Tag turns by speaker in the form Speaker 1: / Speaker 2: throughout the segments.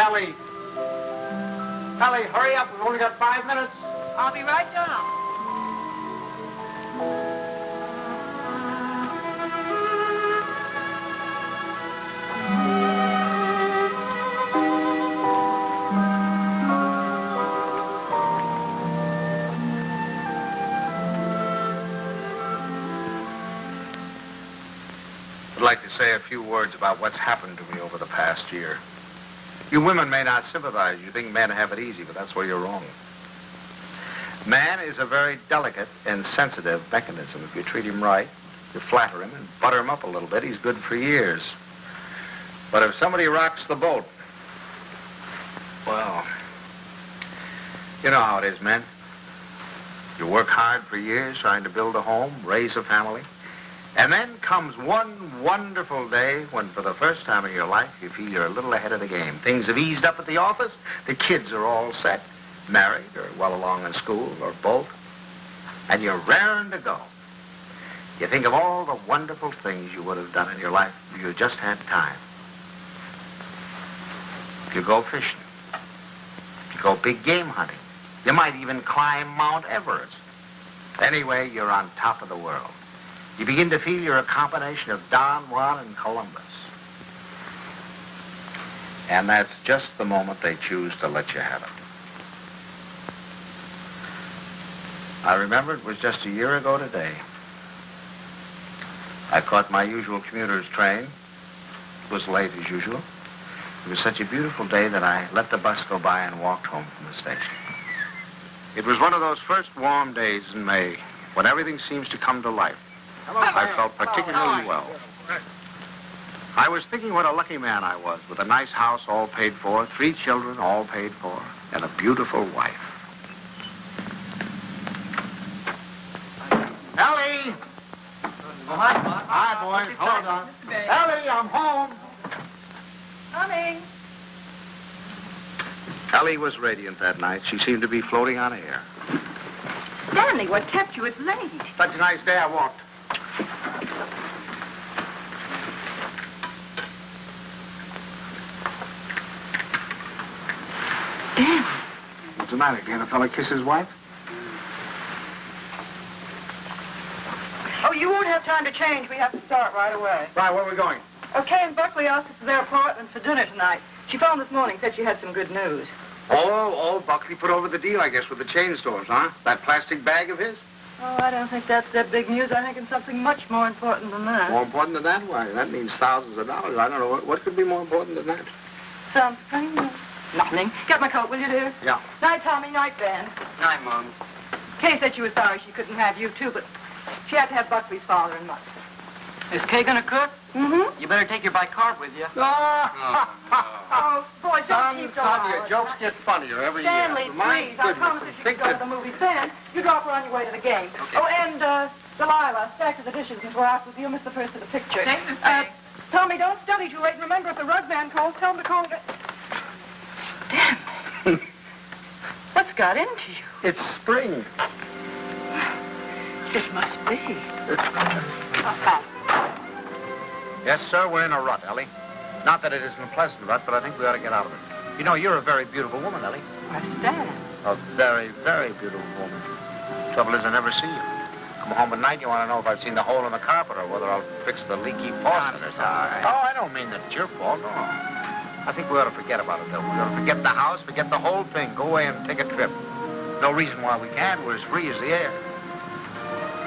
Speaker 1: Ellie. Ellie, hurry up. We've only got 5 minutes.
Speaker 2: I'll be right down.
Speaker 1: I'd like to say a few words about what's happened to me over the past year. You women may not sympathize. You think men have it easy, but that's where you're wrong. Man is a very delicate and sensitive mechanism. If you treat him right, you flatter him and butter him up a little bit, he's good for years. But if somebody rocks the boat, well, you know how it is, men. You work hard for years trying to build a home, raise a family, and then comes one wonderful day when for the first time in your life you feel you're a little ahead of the game. Things have eased up at the office, the kids are all set, married or well along in school or both, and you're raring to go. You think of all the wonderful things you would have done in your life if you just had time. You go fishing. You go big game hunting. You might even climb Mount Everest. Anyway, you're on top of the world. You begin to feel you're a combination of Don Juan and Columbus. And that's just the moment they choose to let you have it. I remember it was just a year ago today. I caught my usual commuter's train. It was late as usual. It was such a beautiful day that I let the bus go by and walked home from the station. It was one of those first warm days in May when everything seems to come to life. I felt particularly well. I was thinking what a lucky man I was with a nice house all paid for, 3 children all paid for, and a beautiful wife. Ellie! Hi, boys. Hold on. Ellie, I'm home.
Speaker 2: Coming.
Speaker 1: Ellie was radiant that night. She seemed to be floating on air.
Speaker 2: Stanley, what kept you? It's late.
Speaker 1: Such a nice day I walked.
Speaker 2: Dan.
Speaker 1: What's the matter? Can't a fella kiss his wife?
Speaker 2: Oh, you won't have time to change. We have to start right away.
Speaker 1: Right, where are we going?
Speaker 2: Kay and Buckley asked us to their apartment for dinner tonight. She phoned this morning, said she had some good news.
Speaker 1: Oh, Buckley put over the deal, I guess, with the chain stores, huh? That plastic bag of his?
Speaker 2: Oh, I don't think that's that big news. I think it's something much more important than that.
Speaker 1: More important than that? Why, that means thousands of dollars. I don't know. What could be more important than that?
Speaker 2: Something? Nothing. Get my coat, will you, dear?
Speaker 1: Yeah.
Speaker 2: Night, Tommy. Night, Ben.
Speaker 1: Night, Mom.
Speaker 2: Kay said she was sorry she couldn't have you, too, but she had to have Buckley's father and mother.
Speaker 3: Is Kay gonna cook?
Speaker 2: Mm-hmm.
Speaker 3: You better take your bicart with you.
Speaker 2: Oh, boy, don't keep going.
Speaker 1: Your jokes get funnier every
Speaker 2: Stanley,
Speaker 1: year.
Speaker 2: please. I promise if you go to the movies then, you drop her on your way to the game.
Speaker 3: Okay.
Speaker 2: Oh, and, Delilah, stack of the dishes and go out with you. Miss the first of the picture.
Speaker 3: Okay, Miss Banks.
Speaker 2: Tommy, don't study too late. And remember, if the rug man calls, tell him to call again. Damn. What's got into you?
Speaker 1: It's spring.
Speaker 2: It must be.
Speaker 1: Yes, sir, we're in a rut, Ellie. Not that it isn't a pleasant rut, but I think we ought to get out of it. You know, you're a very beautiful woman, Ellie.
Speaker 2: I stand.
Speaker 1: A very, very beautiful woman. Trouble is, I never see you. Come home at night, you want to know if I've seen the hole in the carpet or whether I'll fix the leaky faucet or something.
Speaker 2: sorry.
Speaker 1: Oh, I don't mean that it's your fault, no. I think we ought to forget about it, though. We ought to forget the house, forget the whole thing. Go away and take a trip. No reason why we can't. We're as free as the air.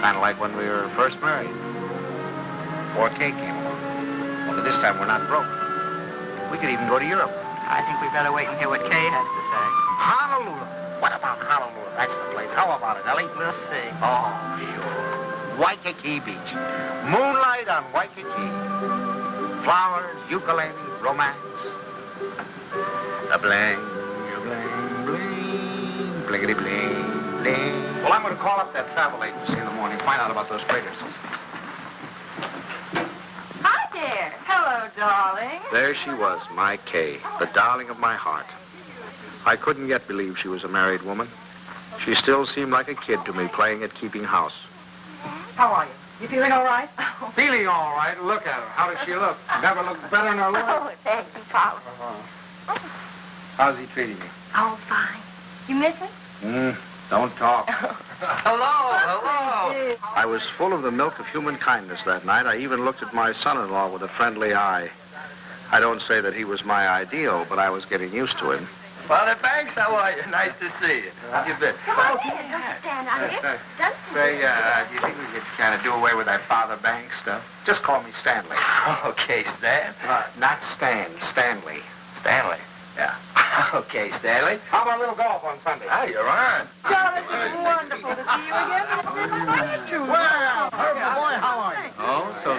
Speaker 1: Kind of like when we were first married. Before Kay came along. Only this time we're not broke. We could even go to Europe.
Speaker 3: I think we better wait and hear what Kay has to say.
Speaker 1: Honolulu. What about Honolulu? That's the place. How about it, Ellie?
Speaker 3: We'll see.
Speaker 1: Oh, sure. Waikiki Beach. Moonlight on Waikiki. Flowers, ukulele, romance. The bling, bling, bling, blinkety bling, bling. Well, I'm going to call up that travel agency in the morning, find out about those freighters.
Speaker 2: Hi there. Hello, darling.
Speaker 1: There she was, my Kay, the darling of my heart. I couldn't yet believe she was a married woman. She still seemed like a kid to me, playing at keeping house.
Speaker 2: How are you? You feeling all right?
Speaker 1: Feeling all right. Look at her. How does she look? Never looked better in her life.
Speaker 2: Oh, thank you, Paul.
Speaker 1: How's he treating you?
Speaker 4: Oh, fine. You miss him?
Speaker 1: Don't talk.
Speaker 3: Hello.
Speaker 1: I was full of the milk of human kindness that night. I even looked at my son-in-law with a friendly eye. I don't say that he was my ideal, but I was getting used to him.
Speaker 3: Father Banks, how are you? Nice to see you. How you been?
Speaker 4: Come on in. Don't stand out here.
Speaker 1: Say, do you think we could kind of do away with that Father Banks stuff? Just call me Stanley.
Speaker 3: Okay, Stan.
Speaker 1: Not Stan, Stanley.
Speaker 3: Stanley.
Speaker 1: Yeah.
Speaker 3: Okay, Stanley.
Speaker 1: How about a little golf on Sunday?
Speaker 3: Oh, you're on.
Speaker 2: Charlotte, it's wonderful to see you again. How did you?
Speaker 1: Well, Herbert, boy, how are you?
Speaker 3: Oh, so.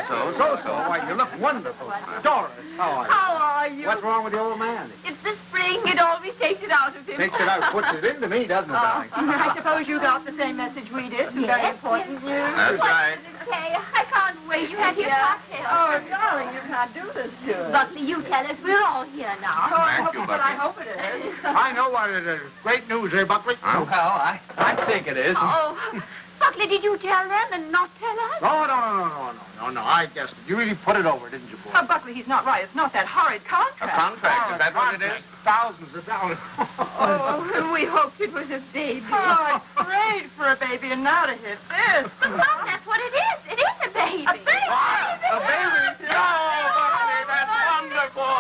Speaker 1: Why, you look wonderful. Doris, how are you?
Speaker 4: How are you?
Speaker 1: What's wrong with the old man?
Speaker 4: It's the spring. It always takes it out of him.
Speaker 1: Takes it out, puts it into me, doesn't it, darling?
Speaker 2: I suppose you got the same message we did. Some very important news.
Speaker 1: That's right.
Speaker 4: Okay, I can't wait. You have your cocktail.
Speaker 2: Oh, darling, you can't do this to us.
Speaker 4: Buckley, you tell us. We're all here now.
Speaker 1: Thank you,
Speaker 2: But I
Speaker 1: Bucky.
Speaker 2: hope it is.
Speaker 1: I know what it is. Great news, eh, Buckley?
Speaker 3: Well, I think it is.
Speaker 4: Oh, Buckley, did you tell them and not tell us?
Speaker 1: Oh, no. I guessed it. You really put it over, didn't you, boy?
Speaker 2: Oh, Buckley, he's not right. It's not that horrid
Speaker 3: A
Speaker 2: contract.
Speaker 3: contract, is that what it is?
Speaker 1: Thousands of dollars.
Speaker 4: Oh, we hoped it was a baby.
Speaker 2: Oh, I prayed for a baby, and now to hit this.
Speaker 4: Well, that's what it is. It is a baby.
Speaker 2: A baby?
Speaker 1: A baby? Oh, Buckley, that's wonderful.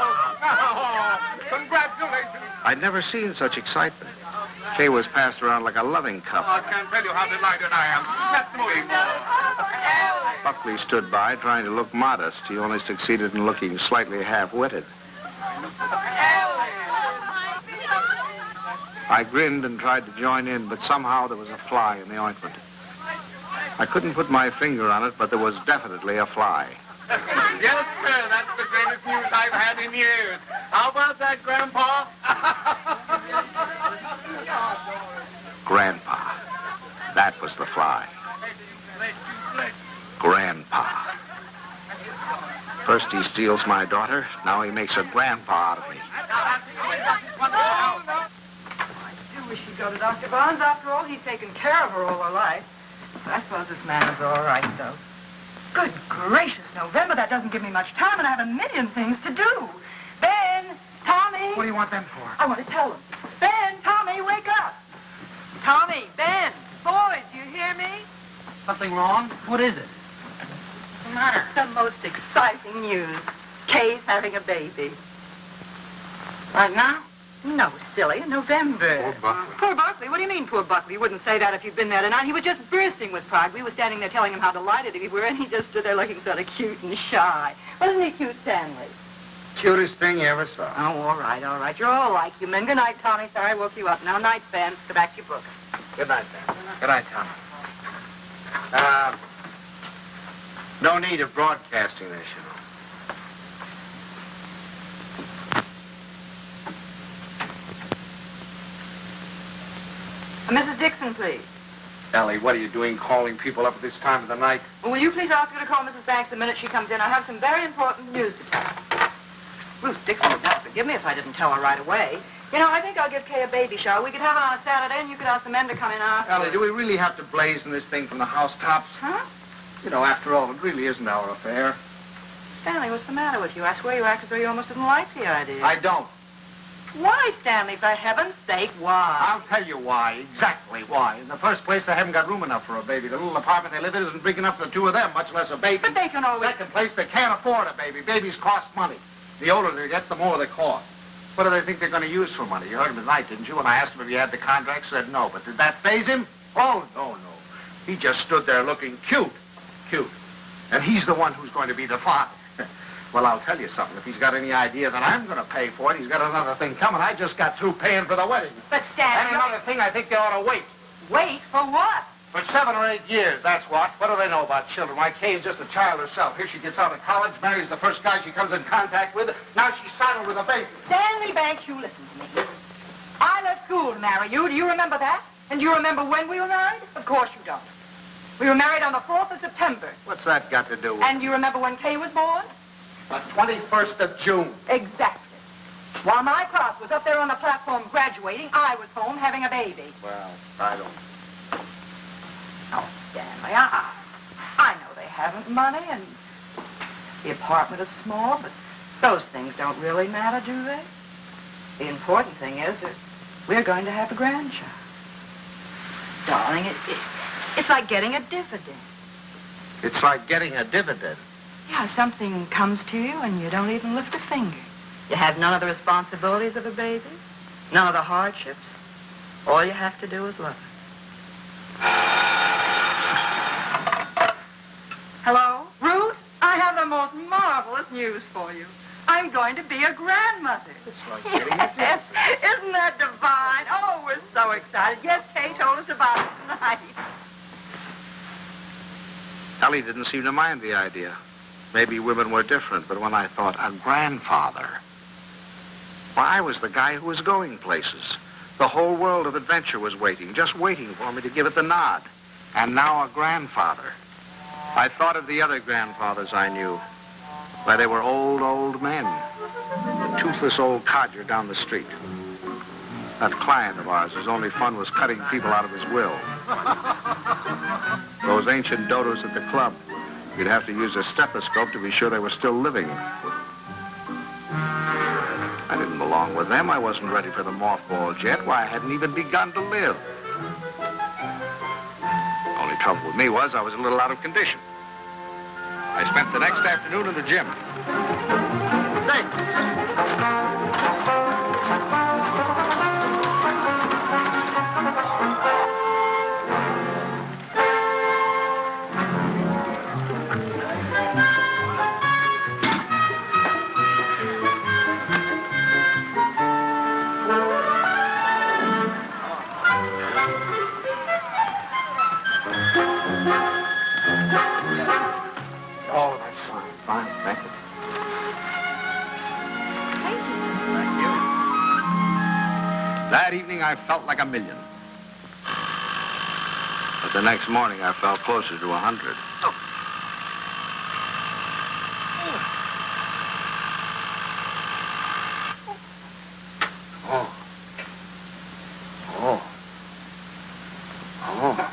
Speaker 1: Oh, congratulations. I'd never seen such excitement. Kay was passed around like a loving cup.
Speaker 5: I can't tell you how delighted I am. Let's move.
Speaker 1: Buckley stood by, trying to look modest. He only succeeded in looking slightly half-witted. I grinned and tried to join in, but somehow there was a fly in the ointment. I couldn't put my finger on it, but there was definitely a fly.
Speaker 5: Yes, sir. That's the greatest news I've had in years. How about that, Grandpa?
Speaker 1: Grandpa. That was the fly. Grandpa. First he steals my daughter, now he makes a grandpa out of me.
Speaker 2: I do wish she'd go to Dr. Barnes. After all, he's taken care of her all her life. I suppose this man is all right, though. Good gracious, November. That doesn't give me much time, and I have a million things to do. Ben, Tommy.
Speaker 1: What do you want them for?
Speaker 2: I want to tell them. Ben, Tommy, wake up. Tommy, Ben, boys, do you hear me?
Speaker 3: Something wrong? What is it?
Speaker 2: What's the matter? The most exciting news. Kay's having a baby.
Speaker 3: Right now?
Speaker 2: No, silly, in November.
Speaker 1: Poor Buckley.
Speaker 2: Poor Buckley? What do you mean, poor Buckley? You wouldn't say that if you'd been there tonight. He was just bursting with pride. We were standing there telling him how delighted we were, and he just stood there looking sort of cute and shy. Wasn't he cute, Stanley?
Speaker 1: Cutest thing you ever saw.
Speaker 2: Oh, all right. You're all like you men. Good night, Tommy. Sorry I woke you up. Now, night, Ben. Go back to your book.
Speaker 1: Good night, Ben. Good night, Tom. No need of broadcasting this, you know.
Speaker 2: Mrs. Dixon, please.
Speaker 1: Ellie, what are you doing calling people up at this time of the night?
Speaker 2: Well, will you please ask her to call Mrs. Banks the minute she comes in? I have some very important news to tell her. Ruth Dixon would never forgive me if I didn't tell her right away. You know, I think I'll give Kay a baby shower. We could have it on a Saturday, and you could ask the men to come in after.
Speaker 1: Ellie, do we really have to blazon this thing from the housetops?
Speaker 2: Huh?
Speaker 1: You know, after all, it really isn't our affair.
Speaker 2: Stanley, what's the matter with you? I swear you act as though you almost didn't like the idea.
Speaker 1: I don't.
Speaker 2: Why, Stanley? For heaven's sake, why?
Speaker 1: I'll tell you why, exactly why. In the first place, they haven't got room enough for a baby. The little apartment they live in isn't big enough for the two of them, much less a baby.
Speaker 2: But they can always...
Speaker 1: Second place, they can't afford a baby. Babies cost money. The older they get, the more they cost. What do they think they're going to use for money? You heard him tonight, didn't you? When I asked him if he had the contract, said no. But did that faze him? Oh, no. He just stood there looking cute. And he's the one who's going to be the father. Well, I'll tell you something. If he's got any idea that I'm going to pay for it, he's got another thing coming. I just got through paying for the wedding.
Speaker 2: But, Stanley...
Speaker 1: And another thing, I think they ought to wait.
Speaker 2: Wait for what?
Speaker 1: For 7 or 8 years, that's what. What do they know about children? Why, Kay's just a child herself. Here she gets out of college, marries the first guy she comes in contact with. Now she's saddled with a baby.
Speaker 2: Stanley Banks, you listen to me. I left school to marry you. Do you remember that? And do you remember when we were married? Of course you don't. We were married on the 4th of September.
Speaker 1: What's that got to do with
Speaker 2: And you remember when Kay was born?
Speaker 1: the 21st of June?
Speaker 2: Exactly. While my class was up there on the platform graduating, I was home having a baby.
Speaker 1: Well, I don't...
Speaker 2: Oh, Stanley, I know they haven't money, and the apartment is small, but those things don't really matter, do they? The important thing is that we're going to have a grandchild. Darling, it's like getting a dividend.
Speaker 1: It's like getting a dividend.
Speaker 2: Yeah, something comes to you and you don't even lift a finger. You have none of the responsibilities of a baby, none of the hardships. All you have to do is love it. Hello? Ruth, I have the most marvelous news for you. I'm going to be a grandmother.
Speaker 1: It's like getting a dividend.
Speaker 2: Isn't that divine? Oh, we're so excited. Yes, Kay told us about it tonight.
Speaker 1: Ellie didn't seem to mind the idea. Maybe women were different, but when I thought a grandfather, well, I was the guy who was going places. The whole world of adventure was waiting, just waiting for me to give it the nod. And now a grandfather. I thought of the other grandfathers I knew. Why, they were old men. The toothless old codger down the street. That client of ours whose only fun was cutting people out of his will. Those ancient dodos at the club. You'd have to use a stethoscope to be sure they were still living. I didn't belong with them. I wasn't ready for the mothballs yet. Why, I hadn't even begun to live. Only trouble with me was I was a little out of condition. I spent the next afternoon in the gym. Oh, that's fine. Fine, thank you. Thank you. That evening, I felt like $1 million. But the next morning, I felt closer to 100.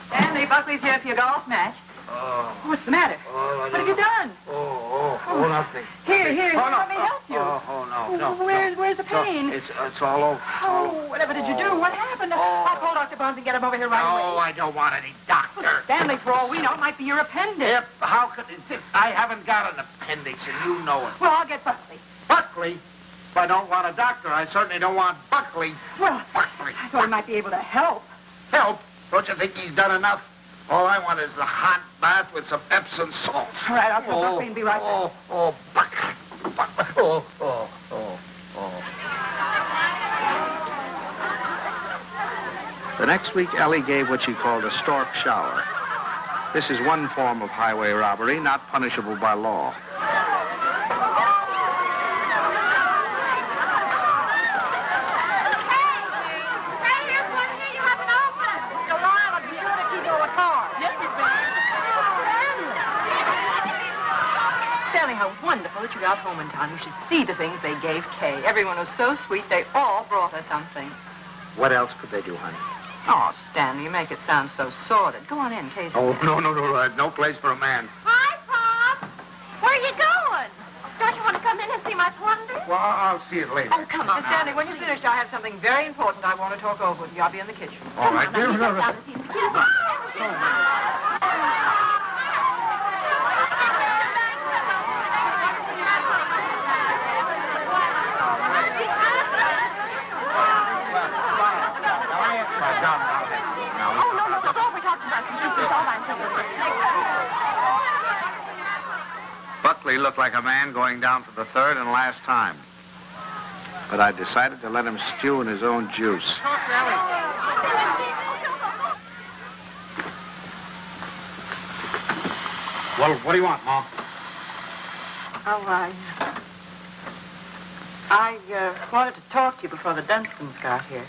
Speaker 2: Stanley, Buckley's here for your golf match. What's the matter? What have you done?
Speaker 1: Nothing.
Speaker 2: Here, let me help you.
Speaker 1: No.
Speaker 2: Where's the pain?
Speaker 1: It's all over.
Speaker 2: Whatever did you do? What happened? I'll call Dr. Barnes and get him over here right away.
Speaker 1: No, I don't want any doctor.
Speaker 2: Stanley, for all we know, it might be your appendix.
Speaker 1: Yep, how could it? I haven't got an appendix, and you know it.
Speaker 2: Well, I'll get Buckley.
Speaker 1: Buckley? If I don't want a doctor, I certainly don't want Buckley.
Speaker 2: Well,
Speaker 1: Buckley.
Speaker 2: I thought he might be able to help.
Speaker 1: Help? Don't you think he's done enough? All I want is a hot bath with some Epsom salt.
Speaker 2: All right, I'll call Buckley and be right back.
Speaker 1: Buckley. The next week, Ellie gave what she called a stork shower. This is one form of highway robbery, not punishable by law.
Speaker 2: How wonderful that you got home in time. You should see the things they gave Kay. Everyone was so sweet, they all brought her something.
Speaker 1: What else could they do, honey?
Speaker 2: Oh, Stanley, you make it sound so sordid. Go on in, Kay's.
Speaker 1: Oh, no. No place for a man.
Speaker 4: Hi, Pop. Where are you going? Don't you want to come in and see my plunder?
Speaker 1: Well, I'll see it later.
Speaker 4: Oh, come on.
Speaker 2: Stanley, when you're finished, I have something very important I want to talk over with you. I'll be in the kitchen.
Speaker 1: All right.
Speaker 4: Come on, now, you get down and see the kids.
Speaker 1: Buckley looked like a man going down for the third and last time. But I decided to let him stew in his own juice. Well, what do you want, Mom?
Speaker 2: Oh, I wanted to talk to you before the Dunstons got here.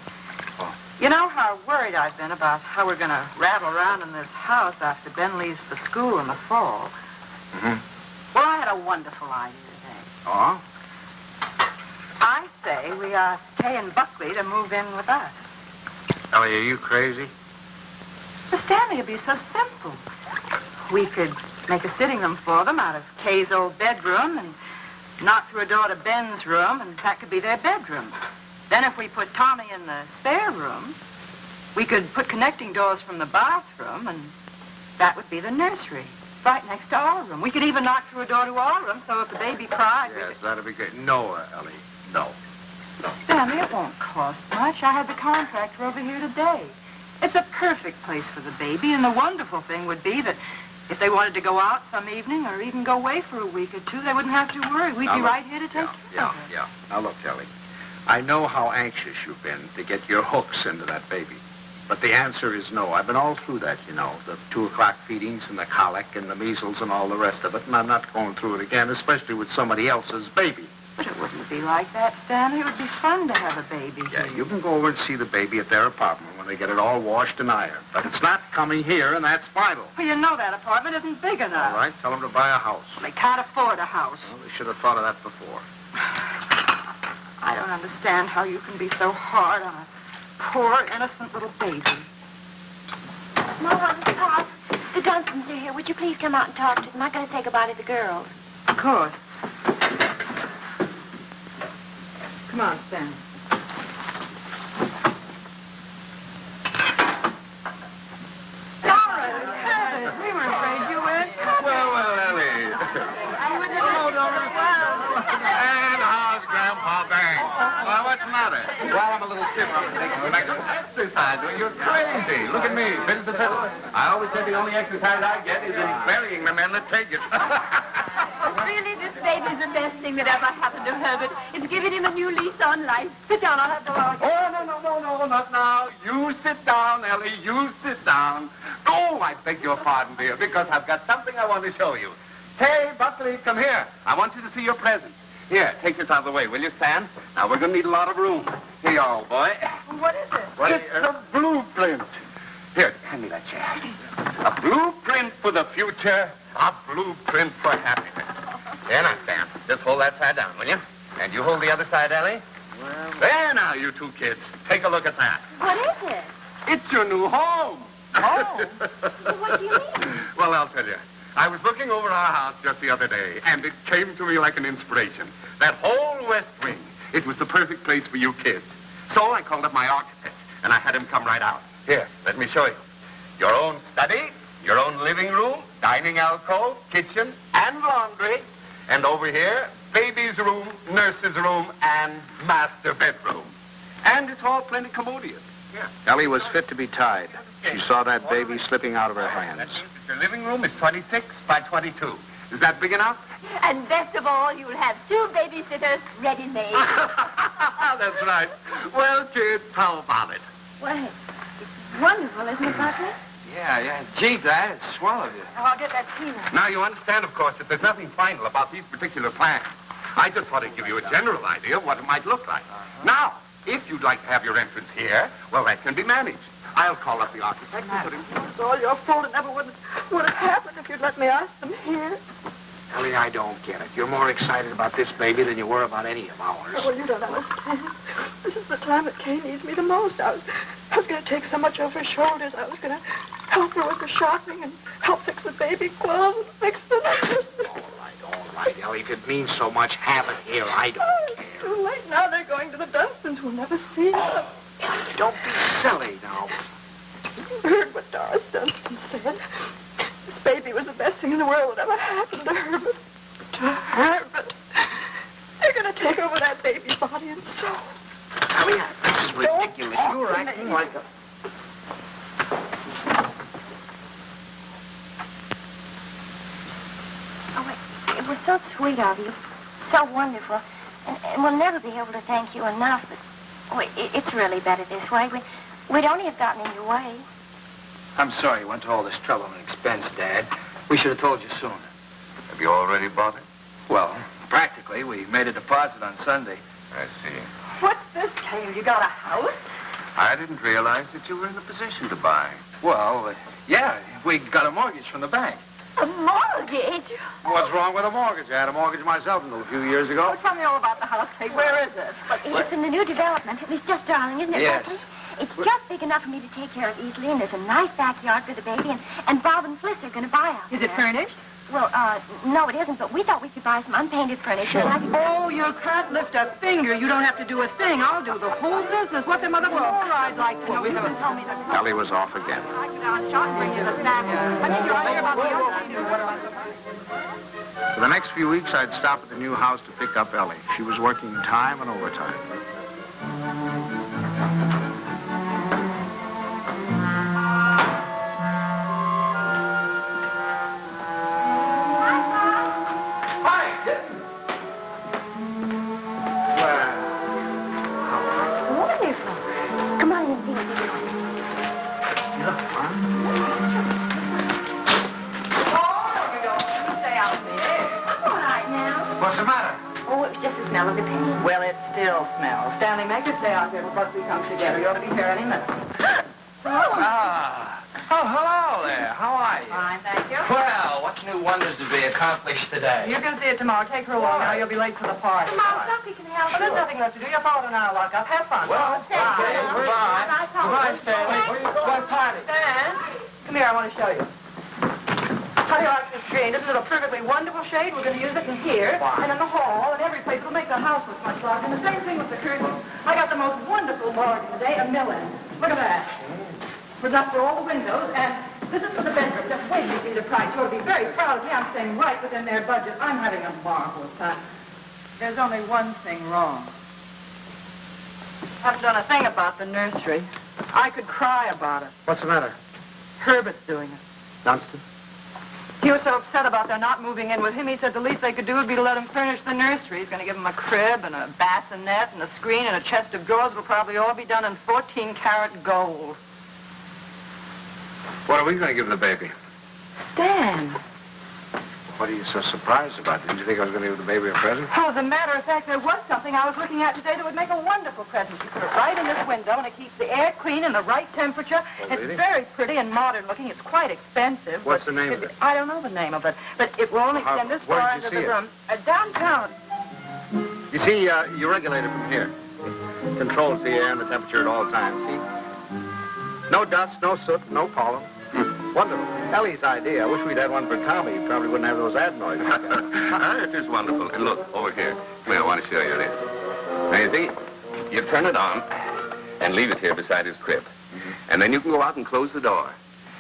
Speaker 1: Oh.
Speaker 2: You know how worried I've been about how we're going to rattle around in this house after Ben leaves for school in the fall.
Speaker 1: Mm-hmm.
Speaker 2: Well, I had a wonderful idea today.
Speaker 1: Oh?
Speaker 2: I say we ask Kay and Buckley to move in with us.
Speaker 1: Ellie, are you crazy?
Speaker 2: But Stanley, it'd be so simple. We could make a sitting room for them out of Kay's old bedroom and knock through a door to Ben's room, and that could be their bedroom. Then if we put Tommy in the spare room, we could put connecting doors from the bathroom, and that would be the nursery, right next to our room. We could even knock through a door to our room, so if the baby cried...
Speaker 1: Yes, that'd be great. No, Ellie, no.
Speaker 2: Stanley, it won't cost much. I had the contractor over here today. It's a perfect place for the baby, and the wonderful thing would be that if they wanted to go out some evening or even go away for a week or two, they wouldn't have to worry. We'd be right here to take care of it.
Speaker 1: Yeah. Now, look, Ellie, I know how anxious you've been to get your hooks into that baby. But the answer is no. I've been all through that, you know, the 2 o'clock feedings and the colic and the measles and all the rest of it, and I'm not going through it again, especially with somebody else's baby.
Speaker 2: But it wouldn't be like that, Stanley. It would be fun to have a baby
Speaker 1: Yeah,
Speaker 2: here.
Speaker 1: you can go over and see the baby at their apartment when they get it all washed and ironed. But it's not coming here, and that's final.
Speaker 2: Well, you know that apartment isn't big enough.
Speaker 1: All right, tell them to buy a house.
Speaker 2: Well, they can't afford a house.
Speaker 1: Well, they should have thought of that before.
Speaker 2: I don't understand how you can be so hard on a poor, innocent little baby.
Speaker 4: Mama, Pop, the Dunstons are here. Would you please come out and talk to them? I'm going to say goodbye to the girls.
Speaker 2: Of course. Come on, Stan. Laura, we were afraid you weren't coming.
Speaker 5: Well, Ellie. Hello, Dora. And how's Grandpa Banks? Well, what's the matter? Well, I'm a little stiff. I'm taking some extra exercise. Well, you're crazy. Look at me, fit as a fiddle. I always say the only exercise I get is in burying the men that take it.
Speaker 4: Really, this baby's the best thing that ever happened to Herbert. It's given him a new lease on life. Sit down, I'll have the log.
Speaker 5: Oh, no, not now. You sit down, Ellie. You sit down. Oh, I beg your pardon, dear, because I've got something I want to show you. Hey, Buckley, come here. I want you to see your present. Here, take this out of the way, will you, Stan? Now, we're going to need a lot of room. Here you are, old boy.
Speaker 2: What is it?
Speaker 5: It's a blueprint. Here, hand me that chair. A blueprint for the future. A blueprint for happiness. Here now, Stan. Just hold that side down, will you? And you hold the other side, Ellie. Well... There now, you 2 kids. Take a look at that.
Speaker 4: What is it?
Speaker 5: It's your new home.
Speaker 4: Oh. Well, what do you mean?
Speaker 5: Well, I'll tell you. I was looking over our house just the other day, and it came to me like an inspiration. That whole west wing, it was the perfect place for you kids. So I called up my architect, and I had him come right out. Here, let me show you. Your own study, your own living room, dining alcove, kitchen, and laundry. And over here, baby's room, nurse's room, and master bedroom. And it's all plenty commodious. Yeah.
Speaker 1: Ellie was fit to be tied. She saw that baby slipping out of her hands.
Speaker 5: Your living room is 26 by 22. Is that big enough?
Speaker 4: And best of all, you'll have 2 babysitters ready-made.
Speaker 5: That's right. Well, kids, how about it?
Speaker 4: Well, it's wonderful, isn't it, Buckley?
Speaker 3: Yeah. Gee, Dad, it's swell of you.
Speaker 2: Oh, I'll get that peanut.
Speaker 5: Now, you understand, of course, that there's nothing final about these particular plans. I just thought I'd give you a general idea of what it might look like. Now, if you'd like to have your entrance here, well, that can be managed. I'll call up the architect and put him...
Speaker 2: It's all your fault. It never would have happened if you'd let me ask them here.
Speaker 1: Ellie, I don't get it. You're more excited about this baby than you were about any of ours.
Speaker 2: Oh, well, you don't understand. This is the time that Kay needs me the most. I was going to take so much off her shoulders. I was going to help her with the shopping and help fix the baby clothes and fix the nurse.
Speaker 1: All right, Ellie. If it means so much, have it here. I don't care.
Speaker 2: It's too late now. They're going to the Dunstons. We'll never see them.
Speaker 1: Don't be silly now.
Speaker 2: You heard what Doris Dunstan said. This baby was the best thing in the world that ever happened to her, but to her, but they're going to take over that baby's body and soul.
Speaker 1: Ellie, this is ridiculous. You're acting like a...
Speaker 4: Oh, it was so sweet of you. So wonderful. And we'll never be able to thank you enough, but it's really better this way. We'd only have gotten in your way.
Speaker 3: I'm sorry you went to all this trouble and expense, Dad. We should have told you sooner.
Speaker 5: Have you already bought it?
Speaker 3: Well, practically. We made a deposit on Sunday.
Speaker 5: I see.
Speaker 2: What's this, Kay? You got a house?
Speaker 5: I didn't realize that you were in a position to buy.
Speaker 3: Well, yeah, we got a mortgage from the bank.
Speaker 4: A mortgage?
Speaker 1: What's wrong with a mortgage? I had a mortgage myself a few years ago.
Speaker 2: Oh, tell me all about the house, Kay. Where is it?
Speaker 4: It's in the new development. It's just darling, isn't it,
Speaker 3: Yes.
Speaker 4: Buckley? It's just big enough for me to take care of easily, and there's a nice backyard for the baby, and Bob and Fliss are going to buy out
Speaker 2: Is
Speaker 4: there.
Speaker 2: it furnished?
Speaker 4: Well, no, it isn't, but we thought we could buy some unpainted furniture.
Speaker 2: Oh, you can't lift a finger. You don't have to do a thing. I'll do the whole business. What's them other more I'd like to know? You haven't told me the...
Speaker 1: Ellie was off again.
Speaker 2: I could down shot and bring you the snack. I think you're right about the
Speaker 1: For the next few weeks, I'd stop at the new house to pick up Ellie. She was working time and overtime.
Speaker 2: Well, it still smells. Stanley, make us stay out here before we come together. You ought to be here any minute.
Speaker 3: Oh, hello there. How are you?
Speaker 2: Fine, thank you.
Speaker 3: Well, what new wonders did we accomplish today?
Speaker 2: You can see it tomorrow. Take her along now. You'll be late for the party.
Speaker 4: Tomorrow, something can help.
Speaker 2: Well, there's nothing left to do. Your father and I will lock up. Have fun.
Speaker 3: Well, okay. Goodbye. Goodbye, Stanley. Where you going? What party?
Speaker 2: Stan, come here. I want to show you. How do you like this green? Isn't it a perfectly wonderful shade? We're going to use it in here, and in the hall, and every place. It'll make the house look much larger. And the same thing with the curtains. I got the most wonderful bargain today, a million. Look at that. It was up for all the windows, and this is for the bedroom. Just wait till you see the price. You'll be very proud of me. I'm staying right within their budget. I'm having a marvelous time. There's only one thing wrong. I haven't done a thing about the nursery. I could cry about it.
Speaker 3: What's the matter?
Speaker 2: Herbert's doing it.
Speaker 3: Dunstan?
Speaker 2: He was so upset about their not moving in with him, he said the least they could do would be to let him furnish the nursery. He's going to give him a crib and a bassinet and a screen and a chest of drawers. It'll probably all be done in 14-karat gold.
Speaker 1: What are we going to give the baby?
Speaker 2: Stan.
Speaker 1: What are you so surprised about? Didn't you think I was going to give the baby a present?
Speaker 2: Oh, as a matter of fact, there was something I was looking at today that would make a wonderful present. You put it right in this window, and it keeps the air clean and the right temperature.
Speaker 1: Oh,
Speaker 2: it's
Speaker 1: really?
Speaker 2: very pretty and modern looking. It's quite expensive.
Speaker 1: What's
Speaker 2: but
Speaker 1: the name of it?
Speaker 2: I don't know the name of it, but it will only extend this
Speaker 1: Where
Speaker 2: far
Speaker 1: did you
Speaker 2: into the
Speaker 1: see it?
Speaker 2: room. Downtown.
Speaker 1: You see, you regulate it from here. Controls the air and the temperature at all times, see? No dust, no soot, no pollen. Wonderful. Ellie's idea. I wish we'd had one for Tommy. He probably wouldn't have those adenoids.
Speaker 5: It is wonderful. And look, over here. Come here, I want to show you this. Now, you see, you turn it on and leave it here beside his crib. And then you can go out and close the door.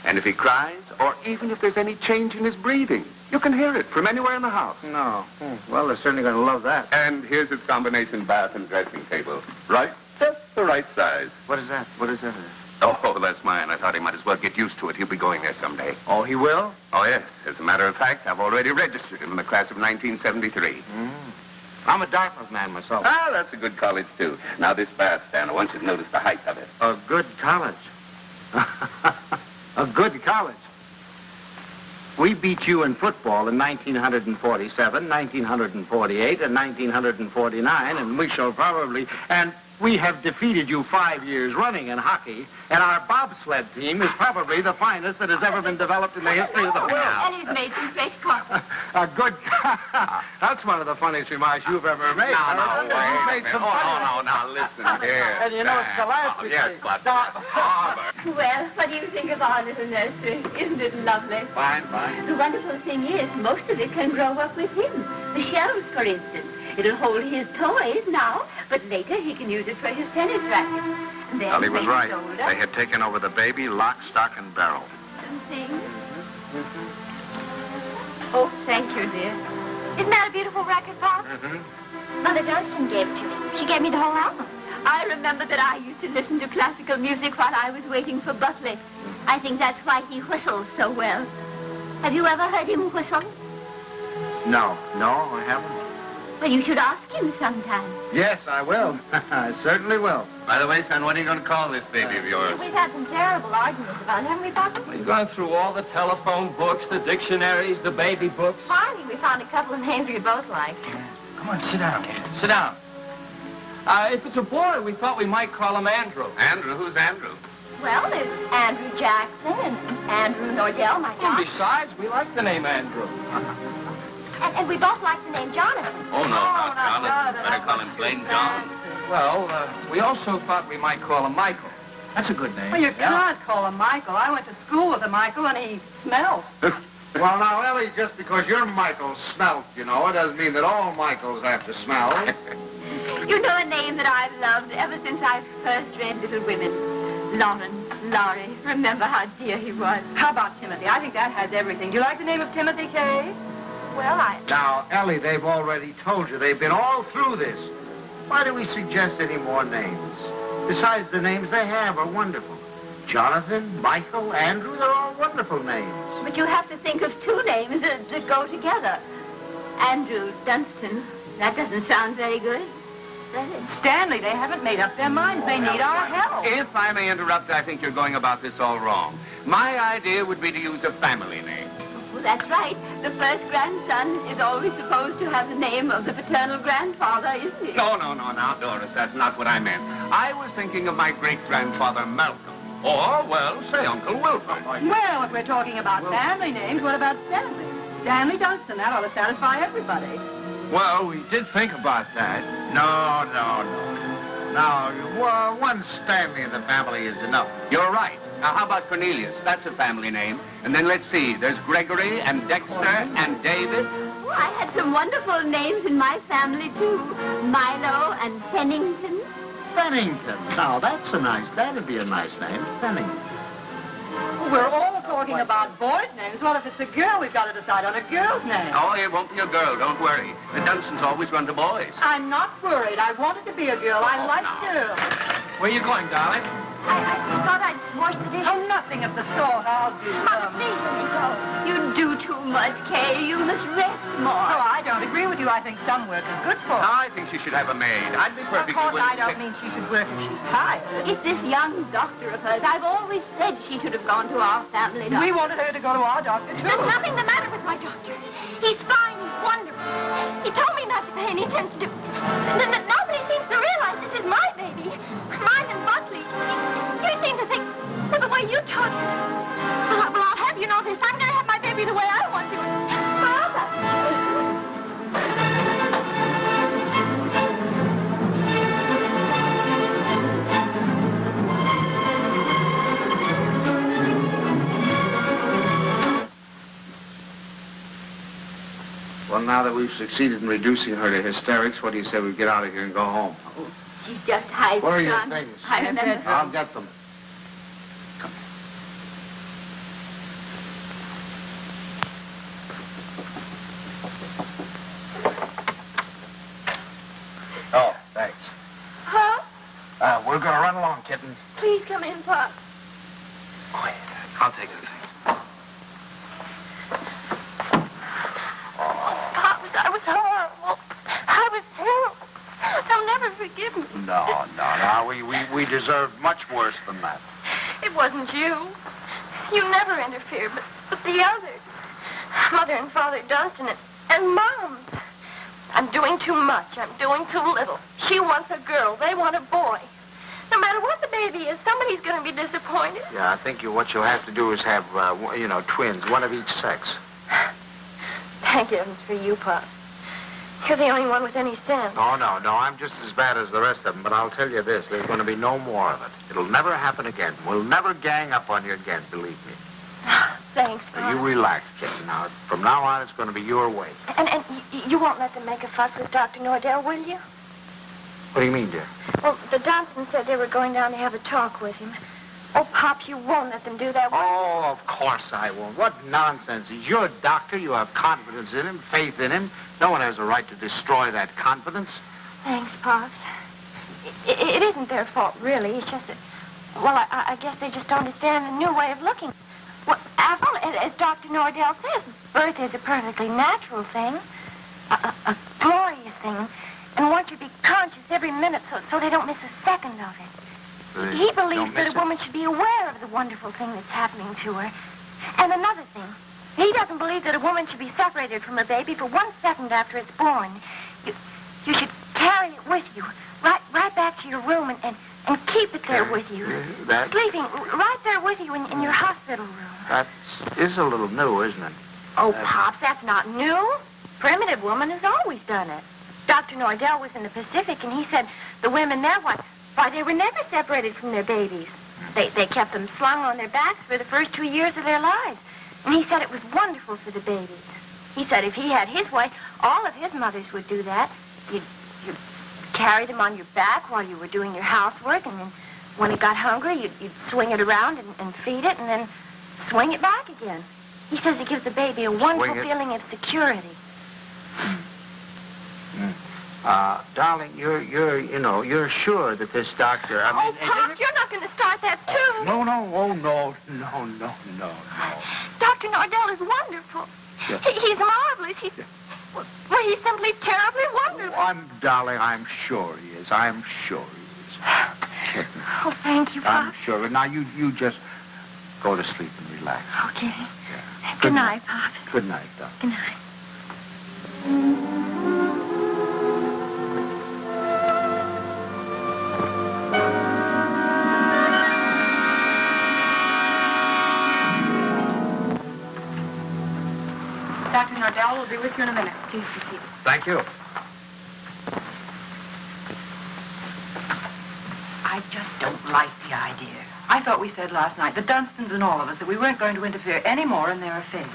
Speaker 5: And if he cries, or even if there's any change in his breathing, you can hear it from anywhere in the house.
Speaker 1: No. Well, they're certainly going to love that.
Speaker 5: And here's his combination bath and dressing table. Right? Just the right size.
Speaker 1: What is that? What is that?
Speaker 5: Oh, that's mine. I thought he might as well get used to it. He'll be going there someday.
Speaker 1: Oh, he will?
Speaker 5: Oh, yes. As a matter of fact, I've already registered him in the class of 1973.
Speaker 1: I'm a Dartmouth man myself.
Speaker 5: Ah, that's a good college, too. Now, this bath stand, I want you to notice the height of it.
Speaker 1: A good college. A good college. We beat you in football in 1947, 1948, and 1949, and we shall probably... And we have defeated you 5 years running in hockey, and our bobsled team is probably the finest that has ever been developed in the history of the world.
Speaker 4: Ellie's made some fresh coffee.
Speaker 1: A good... That's one of the funniest remarks you've ever made.
Speaker 5: No,
Speaker 1: You've made some funny-
Speaker 5: now, listen here.
Speaker 2: And you know, it's the last
Speaker 5: Oh,
Speaker 2: week.
Speaker 5: yes, but... Barbara.
Speaker 4: Well, what do you think of our little nursery? Isn't it lovely?
Speaker 1: Fine, fine.
Speaker 4: The wonderful thing is, most of it can grow up with him. The shelves, for instance. It'll hold his toys now, but later he can use it for his tennis racket. Then
Speaker 1: Ellie was
Speaker 4: when
Speaker 1: right.
Speaker 4: he's older,
Speaker 1: They had taken over the baby, lock, stock, and barrel.
Speaker 4: some things. Oh, thank you, dear. Isn't that a beautiful racket, Bob? Mother Dunstan gave it to me. She gave me the whole album. I remember that I used to listen to classical music while I was waiting for Butley. I think that's why he whistles so well. Have you ever heard him whistle?
Speaker 1: No, I haven't.
Speaker 4: Well, you should ask him sometime.
Speaker 1: Yes, I will. I certainly will.
Speaker 5: By the way, son, what are you going to call this baby of yours?
Speaker 4: We've had some terrible arguments about it, haven't we, Papa?
Speaker 3: We've gone through all the telephone books, the dictionaries, the baby books.
Speaker 4: Finally, we found a couple of names we both liked.
Speaker 3: Come on, sit down, kid. Sit down. If it's a boy, we thought we might call him Andrew.
Speaker 5: Andrew? Who's Andrew?
Speaker 4: Well, there's Andrew Jackson and Andrew Nordell, my
Speaker 3: And
Speaker 4: God.
Speaker 3: besides, we like the name Andrew.
Speaker 4: And we both like the name Jonathan.
Speaker 5: Oh, no, not Jonathan.
Speaker 2: Jonathan.
Speaker 5: Better call him plain John.
Speaker 3: Well, we also thought we might call him Michael. That's a good name.
Speaker 2: Well, you can't call him Michael. I went to school with a Michael, and he smelled.
Speaker 1: Well, now, Ellie, just because you're Michael Smelt, you know, it doesn't mean that all Michaels have to smell.
Speaker 4: You know a name that I've loved ever since I first read Little Women. Laurie. Remember how dear he was.
Speaker 2: How about Timothy? I think that has everything. Do you like the name of Timothy, Kay?
Speaker 4: Well,
Speaker 1: Now, Ellie, they've already told you. They've been all through this. Why do we suggest any more names? Besides, the names they have are wonderful. Jonathan, Michael, Andrew, they're all wonderful names.
Speaker 4: But you have to think of two names that go together. Andrew Dunstan. That doesn't sound very good. Does it?
Speaker 2: Stanley, they haven't made up their minds. They need our help.
Speaker 3: If I may interrupt, I think you're going about this all wrong. My idea would be to use a family name.
Speaker 4: Oh, that's right. The first grandson is always supposed to have the name of the paternal grandfather, isn't he?
Speaker 3: No, now, Doris, that's not what I meant. I was thinking of my great-grandfather Malcolm. Or, well, say Uncle Wilford.
Speaker 2: Well, if we're talking about family names, what about Stanley? Stanley Dunstan. That ought to satisfy everybody.
Speaker 3: Well, we did think about that.
Speaker 1: No. Now, one Stanley in the family is enough.
Speaker 3: You're right. Now, how about Cornelius? That's a family name. And then let's see. There's Gregory and Dexter and David.
Speaker 4: Oh, I had some wonderful names in my family, too. Milo and Pennington.
Speaker 1: Pennington. Now, that'd be a nice name, Pennington.
Speaker 2: We're all talking about boys' names. What if it's a girl? We've got to decide on a girl's name.
Speaker 3: Oh, it won't be a girl. Don't worry. The Dunstans always run to boys.
Speaker 2: I'm not worried. I wanted to be a girl. I like girls.
Speaker 3: Where are you going, darling?
Speaker 4: I thought I'd wash the dishes.
Speaker 2: Oh, nothing of the sort. I'll do
Speaker 4: Mother, please let me go. You do too much, Kay. You must rest more.
Speaker 2: Oh, I don't agree with you. I think some work is good for her.
Speaker 3: I think she should have a maid. I'd be
Speaker 2: Of
Speaker 3: perfectly
Speaker 2: course,
Speaker 3: willing
Speaker 2: I don't mean she should work if she's tired.
Speaker 4: It's this young doctor of hers. I've always said she should have gone to our family doctor.
Speaker 2: We wanted her to go to our doctor, too.
Speaker 4: There's nothing the matter with my doctor. He's fine. He's wonderful. He told me not to pay any attention to... Nobody seems to realize this is my baby. Mine and Buckley's. You seem to think, well, the way you talk... Well, I'll have you know this. I'm going to have my baby the way I want to. Forever.
Speaker 1: Well, now that we've succeeded in reducing her to hysterics, what do you say we get out of here and go home?
Speaker 4: Oh, she's just high.
Speaker 1: Where are your things?
Speaker 4: I remember.
Speaker 1: I'll get them. Come. Oh, thanks.
Speaker 4: Huh?
Speaker 1: We're going to run along, kitten.
Speaker 4: Please come in, Pop.
Speaker 1: Quiet. I'll take the things.
Speaker 4: Pop, that was horrible. I was terrible. They'll never forgive me.
Speaker 1: No. We deserved much worse than that.
Speaker 4: It wasn't you. You never interfered, but the others. Mother and Father Dunstan and Mom. I'm doing too much. I'm doing too little. She wants a girl. They want a boy. No matter what the baby is, somebody's going to be disappointed.
Speaker 1: Yeah, I think what you'll have to do is have, twins, one of each sex.
Speaker 4: Thank heavens for you, Pop. You're the only one with any sense.
Speaker 1: Oh, no, I'm just as bad as the rest of them, but I'll tell you this, there's going to be no more of it. It'll never happen again. We'll never gang up on you again, believe me.
Speaker 4: Thanks, Pop.
Speaker 1: You relax, kitten. Now, from now on, it's going to be your way.
Speaker 4: And you won't let them make a fuss with Dr. Nordell, will you?
Speaker 1: What do you mean, dear?
Speaker 4: Well, the Dunstans said they were going down to have a talk with him. Oh, Pops, you won't let them do that, will you?
Speaker 1: Oh, of course I won't. What nonsense. He's your doctor. You have confidence in him, faith in him. No one has a right to destroy that confidence.
Speaker 4: Thanks, Pops. It isn't their fault, really. It's just that, well, I guess they just don't understand the new way of looking. Well, after all, as Dr. Nordell says, birth is a perfectly natural thing, a glorious thing, and one should be conscious every minute so they don't miss a second of it. He believes that a woman should be aware of the wonderful thing that's happening to her. And another thing, he doesn't believe that a woman should be separated from her baby for 1 second after it's born. You should carry it with you, right back to your room and keep it there with you. Sleeping right there with you in your hospital room.
Speaker 1: That is a little new, isn't it?
Speaker 4: Oh, Pops, that's not new. Primitive woman has always done it. Dr. Nordell was in the Pacific, and he said the women there, why, they were never separated from their babies. They kept them slung on their backs for the first 2 years of their lives. And he said it was wonderful for the babies. He said if he had his way, all of his mothers would do that. You'd carry them on your back while you were doing your housework, and then when it got hungry, you'd swing it around and feed it, and then swing it back again. He says it gives the baby a wonderful feeling of security.
Speaker 1: Darling, you're sure that this doctor...
Speaker 4: Pop, you're not going to start that, too.
Speaker 1: No.
Speaker 4: Dr. Nordell is wonderful.
Speaker 1: Yeah.
Speaker 4: He's marvelous. He's simply terribly wonderful.
Speaker 1: Darling, I'm sure he is. I'm sure he is.
Speaker 4: Oh, thank you, Pop.
Speaker 1: I'm sure. Now, you just go to sleep and relax.
Speaker 4: Okay.
Speaker 1: Yeah.
Speaker 4: Good night, Pop.
Speaker 1: Good night, Doctor.
Speaker 4: Good night.
Speaker 2: Dr. Nordell will be with you in a minute. Please be seated.
Speaker 1: Thank you.
Speaker 2: I just don't like the idea. I thought we said last night, the Dunstons and all of us, that we weren't going to interfere any more in their affairs.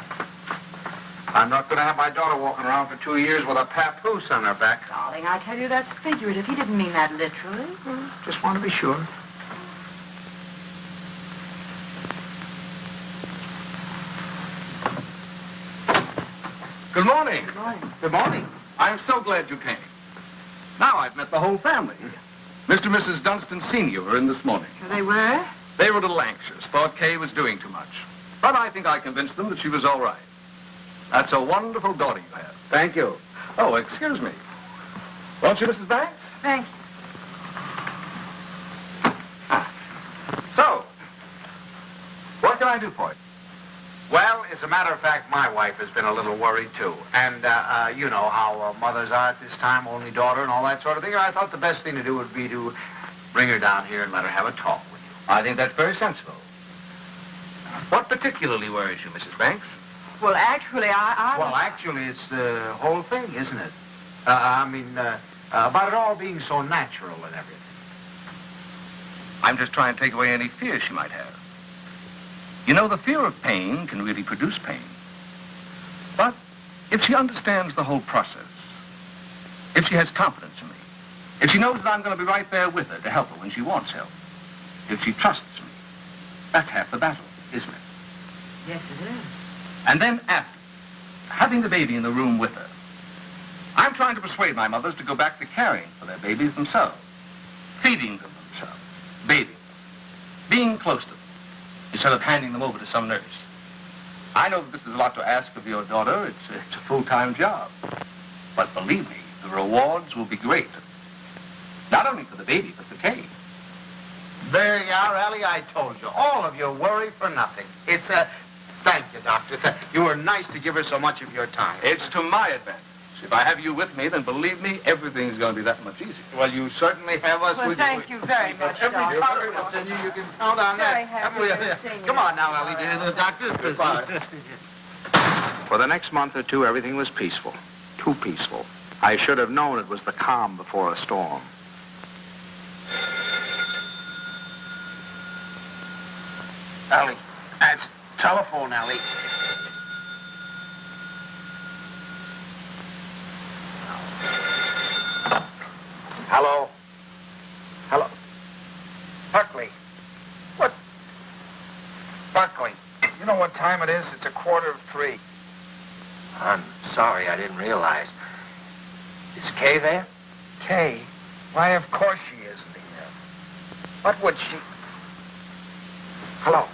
Speaker 1: I'm not going to have my daughter walking around for 2 years with a papoose on her back.
Speaker 2: Darling, I tell you, that's figurative. He didn't mean that literally.
Speaker 1: Just want to be sure.
Speaker 3: Good morning.
Speaker 2: Good morning.
Speaker 1: Good morning.
Speaker 3: I'm so glad you came. Now I've met the whole family. Mr. and Mrs. Dunstan Sr. were in this morning.
Speaker 2: So they were?
Speaker 3: They were a little anxious, thought Kay was doing too much. But I think I convinced them that she was all right. That's a wonderful daughter you have.
Speaker 1: Thank you.
Speaker 3: Oh, excuse me. Won't you, Mrs. Banks?
Speaker 2: Thank you.
Speaker 3: So, what can I do for you?
Speaker 1: Well, as a matter of fact, my wife has been a little worried, too. And, you know how mothers are at this time, only daughter and all that sort of thing. I thought the best thing to do would be to bring her down here and let her have a talk with you.
Speaker 3: I think that's very sensible. What particularly worries you, Mrs. Banks?
Speaker 2: Well, actually,
Speaker 1: Well, actually, it's the whole thing, isn't it? About it all being so natural and everything.
Speaker 3: I'm just trying to take away any fear she might have. You know, the fear of pain can really produce pain. But if she understands the whole process, if she has confidence in me, if she knows that I'm going to be right there with her to help her when she wants help, if she trusts me, that's half the battle, isn't it?
Speaker 2: Yes, it is.
Speaker 3: And then after, having the baby in the room with her, I'm trying to persuade my mothers to go back to caring for their babies themselves, feeding them themselves, bathing them, being close to them, instead of handing them over to some nurse. I know that this is a lot to ask of your daughter. It's a full-time job. But believe me, the rewards will be great. Not only for the baby, but for Kay.
Speaker 1: There you are, Ellie. I told you. All of your worry for nothing. It's a... Thank you, Doctor. You were nice to give her so much of your time.
Speaker 3: It's to my advantage. If I have you with me, then believe me, everything's going to be that much easier.
Speaker 1: Well, you certainly have us
Speaker 2: Well,
Speaker 1: with
Speaker 2: thank you very much, Doctor.
Speaker 1: Every confidence in you can count on
Speaker 2: Very
Speaker 1: that.
Speaker 2: happy to see you.
Speaker 1: Come on now, Ellie, dear. The doctor's busy. For the next month or two, everything was peaceful. Too peaceful. I should have known it was the calm before a storm. Ellie, that's telephone, Ellie. Hello? Hello? Buckley. What? Buckley, you know what time it is? It's 2:45. I'm sorry, I didn't realize. Is Kay there? Kay? Why, of course she isn't here. What would she... Hello?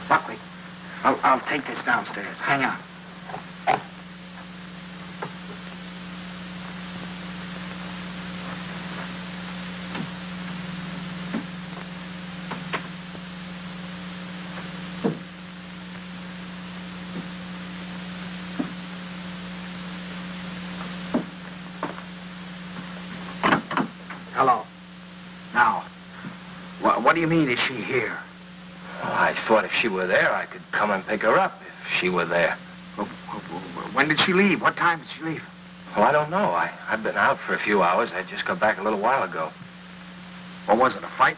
Speaker 1: Buckley, I'll take this downstairs. Hang on. Hello. Now, what do you mean, is she here?
Speaker 6: Well, I thought if she were there, I could come and pick her up if she were there.
Speaker 1: When did she leave? What time did she leave?
Speaker 6: Well, I don't know. I've been out for a few hours. I just got back a little while ago.
Speaker 1: What was it, a fight?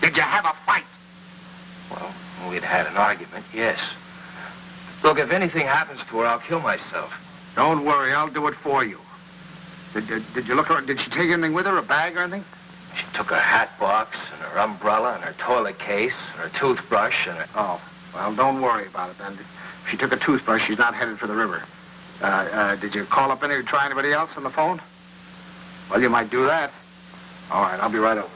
Speaker 1: Did you have a fight?
Speaker 6: when we'd had an argument, yes. Look, if anything happens to her, I'll kill myself.
Speaker 1: Don't worry, I'll do it for you. Did you look her? Did she take anything with her, a bag or anything?
Speaker 6: She took her hat box and her umbrella and her toilet case and her toothbrush and her...
Speaker 1: Oh, well, don't worry about it then. If she took a toothbrush, she's not headed for the river. Did you call up try anybody else on the phone? Well, you might do that. All right, I'll be right over.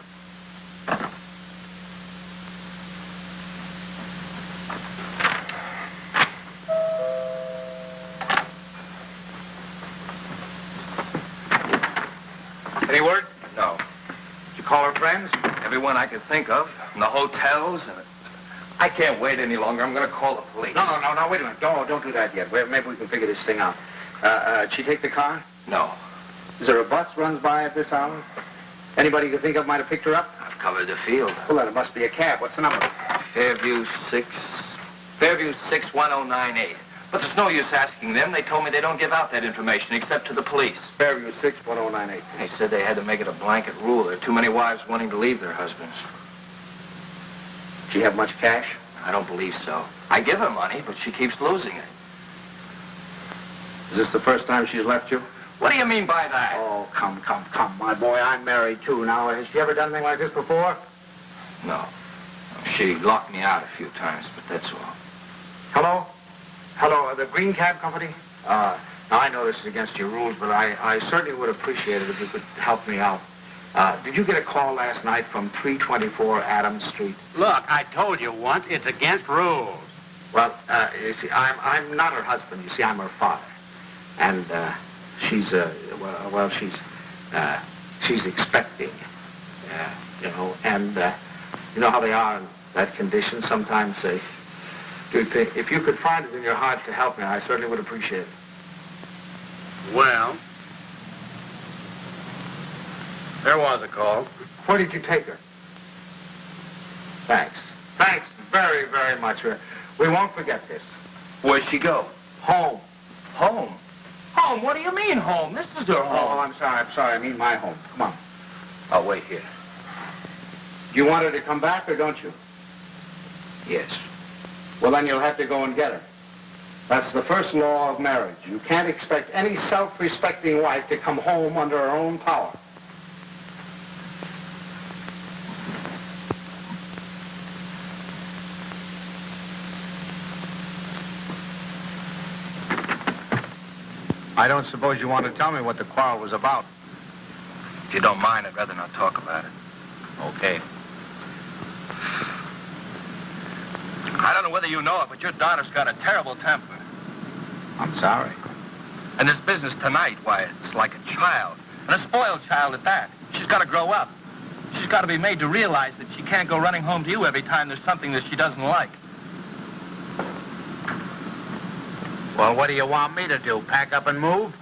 Speaker 6: Any word? No. Did you call her friends? Everyone I could think of. And the hotels. And I can't wait any longer. I'm going to call the police.
Speaker 1: No, wait a minute. Don't do that yet. Maybe we can figure this thing out. Did she take the car?
Speaker 6: No.
Speaker 1: Is there a bus runs by at this hour? Anybody you think of might have picked her up?
Speaker 6: I've covered the field.
Speaker 1: Well, then it must be a cab. What's the number?
Speaker 6: Fairview 61098. But there's no use asking them. They told me they don't give out that information except to the police.
Speaker 1: Fairview 61098.
Speaker 6: They said they had to make it a blanket rule. There are too many wives wanting to leave their husbands.
Speaker 1: Does she have much cash?
Speaker 6: I don't believe so. I give her money, but she keeps losing it.
Speaker 1: Is this the first time she's left you?
Speaker 6: What do you mean by that?
Speaker 1: Oh, come, my boy. I'm married, too. Now, has she ever done anything like this before?
Speaker 6: No. She locked me out a few times, but that's all.
Speaker 1: Hello, the Green Cab Company? Now, I know this is against your rules, but I certainly would appreciate it if you could help me out. Did you get a call last night from 324 Adams Street?
Speaker 7: Look, I told you once, it's against rules.
Speaker 1: Well, you see, I'm not her husband. You see, I'm her father. And, she's expecting, and, you know how they are in that condition. Sometimes they... If you could find it in your heart to help me, I certainly would appreciate it.
Speaker 7: Well, there was a call.
Speaker 1: Where did you take her? Thanks very, very much. We won't forget this.
Speaker 6: Where'd she go?
Speaker 1: Home.
Speaker 6: Home? Home? What do you mean, home? This is her home.
Speaker 1: Oh, I'm sorry. I mean my home. Come on.
Speaker 6: I'll wait here.
Speaker 1: Do you want her to come back or don't you?
Speaker 6: Yes.
Speaker 1: Well, then you'll have to go and get her. That's the first law of marriage. You can't expect any self-respecting wife to come home under her own power. I don't suppose you want to tell me what the quarrel was about.
Speaker 6: If you don't mind, I'd rather not talk about it.
Speaker 1: Okay.
Speaker 3: I don't know whether you know it, but your daughter's got a terrible temper.
Speaker 1: I'm sorry.
Speaker 3: And this business tonight, why, it's like a child. And a spoiled child at that. She's got to grow up. She's got to be made to realize that she can't go running home to you every time there's something that she doesn't like.
Speaker 1: Well, what do you want me to do? Pack up and move?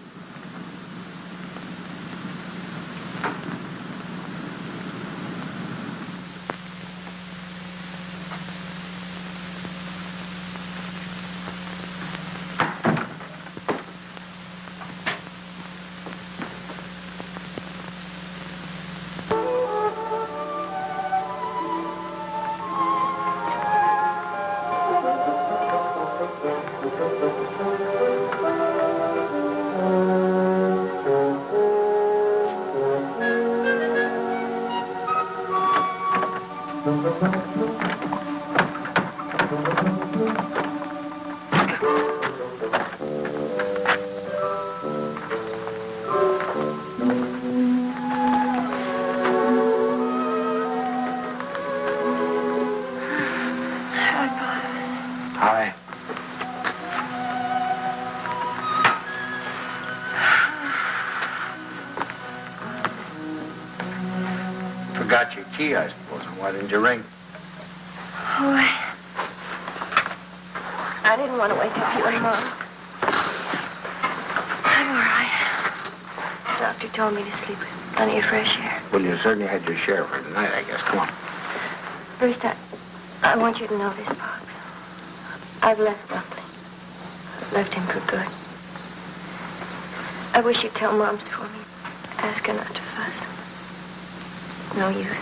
Speaker 1: Forgot your key, I suppose. Why didn't you ring?
Speaker 4: Oh, I didn't want to wake up you and Mom. I'm all right. The doctor told me to sleep with plenty of fresh air.
Speaker 1: Well, you certainly had your share for tonight, I guess. Come on.
Speaker 4: First, I want you to know this, Pops. I've left Buckley. I've left him for good. I wish you'd tell Moms for me. Ask her not to fuss. No use.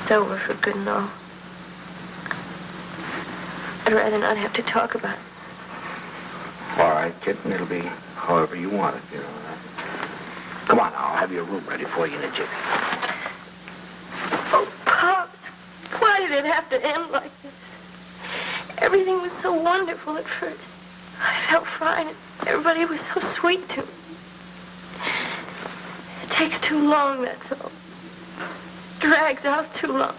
Speaker 4: It's over for good and all.
Speaker 8: I'd rather not have to talk about it.
Speaker 1: All right, kitten. It'll be however you want it, you know. Come on now. I'll have your room ready for you in a jiffy.
Speaker 8: Oh, Pops, why did it have to end like this? Everything was so wonderful at first. I felt fine. Everybody was so sweet to me. It takes too long, that's all. Drags out too long.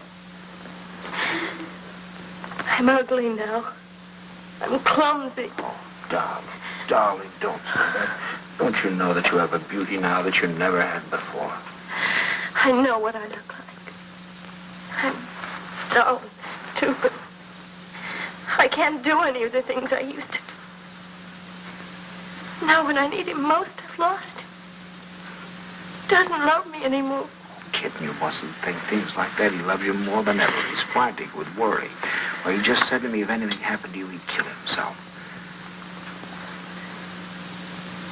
Speaker 8: I'm ugly now. I'm clumsy.
Speaker 1: Oh, darling, don't say that. Don't you know that you have a beauty now that you never had before?
Speaker 8: I know what I look like. I'm dull and stupid. I can't do any of the things I used to do. Now when I need him most, I've lost him. He doesn't love me anymore.
Speaker 1: Kitten, you mustn't think things like that. He loves you more than ever. He's frantic with worry. Well, he just said to me if anything happened to you, he'd kill himself.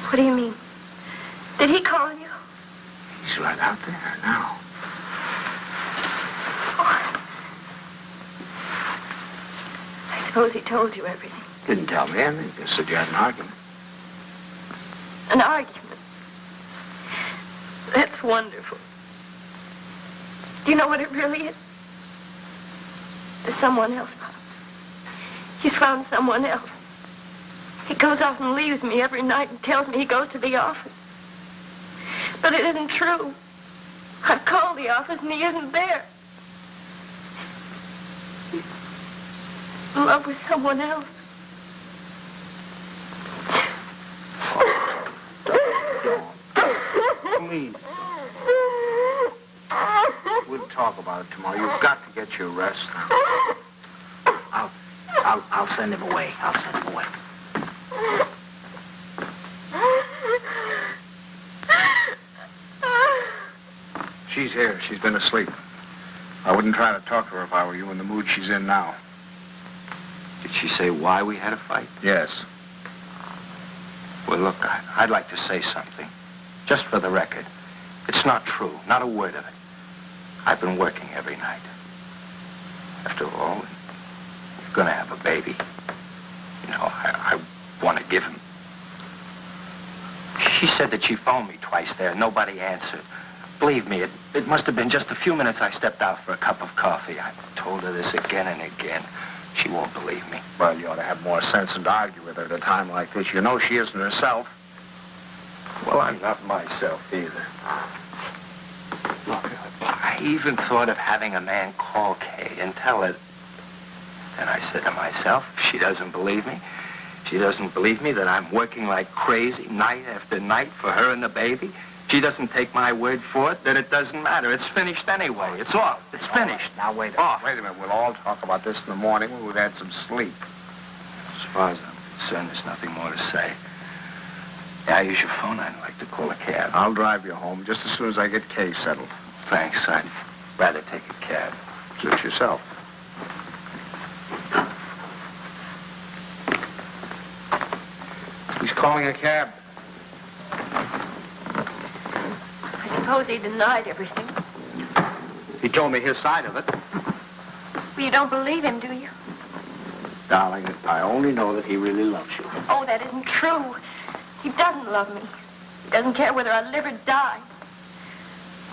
Speaker 8: What do you mean? Did he call you?
Speaker 1: He's right out there now.
Speaker 8: I suppose he told you everything.
Speaker 1: Didn't tell me anything. Just said you had an argument.
Speaker 8: An argument? That's wonderful. Do you know what it really is? There's someone else, Pops. He's found someone else. He goes off and leaves me every night and tells me he goes to the office. But it isn't true. I've called the office and he isn't there. He's in love with someone else.
Speaker 1: Don't. Please. We'll talk about it tomorrow. You've got to get your rest now. I'll send him away. I'll send him away. She's here. She's been asleep. I wouldn't try to talk to her if I were you in the mood she's in now.
Speaker 6: Did she say why we had a fight?
Speaker 1: Yes.
Speaker 6: Well, look, I'd like to say something. Just for the record. It's not true. Not a word of it. I've been working every night. After all, you're going to have a baby. You know, I want to give him. She said that she phoned me twice there. Nobody answered. Believe me, it must have been just a few minutes I stepped out for a cup of coffee. I told her this again and again. She won't believe me.
Speaker 1: Well, you ought to have more sense than to argue with her at a time like this. You know she isn't herself.
Speaker 6: Well, I'm not myself either. Look, I even thought of having a man call Kay and tell her. And I said to myself, if she doesn't believe me, she doesn't believe me that I'm working like crazy night after night for her and the baby. She doesn't take my word for it, then it doesn't matter. It's finished anyway. It's off. It's finished.
Speaker 1: Now, wait a minute. We'll all talk about this in the morning when we've had some sleep.
Speaker 6: As far as I'm concerned, there's nothing more to say. Yeah, I use your phone. I'd like to call a cab.
Speaker 1: I'll drive you home just as soon as I get Kay settled.
Speaker 6: Thanks. I'd rather take a cab.
Speaker 1: Suit yourself. He's calling a cab.
Speaker 8: I suppose he denied everything.
Speaker 1: He told me his side of it.
Speaker 8: Well, you don't believe him, do you?
Speaker 1: Darling, I only know that he really loves you.
Speaker 8: Oh, that isn't true. He doesn't love me. He doesn't care whether I live or die.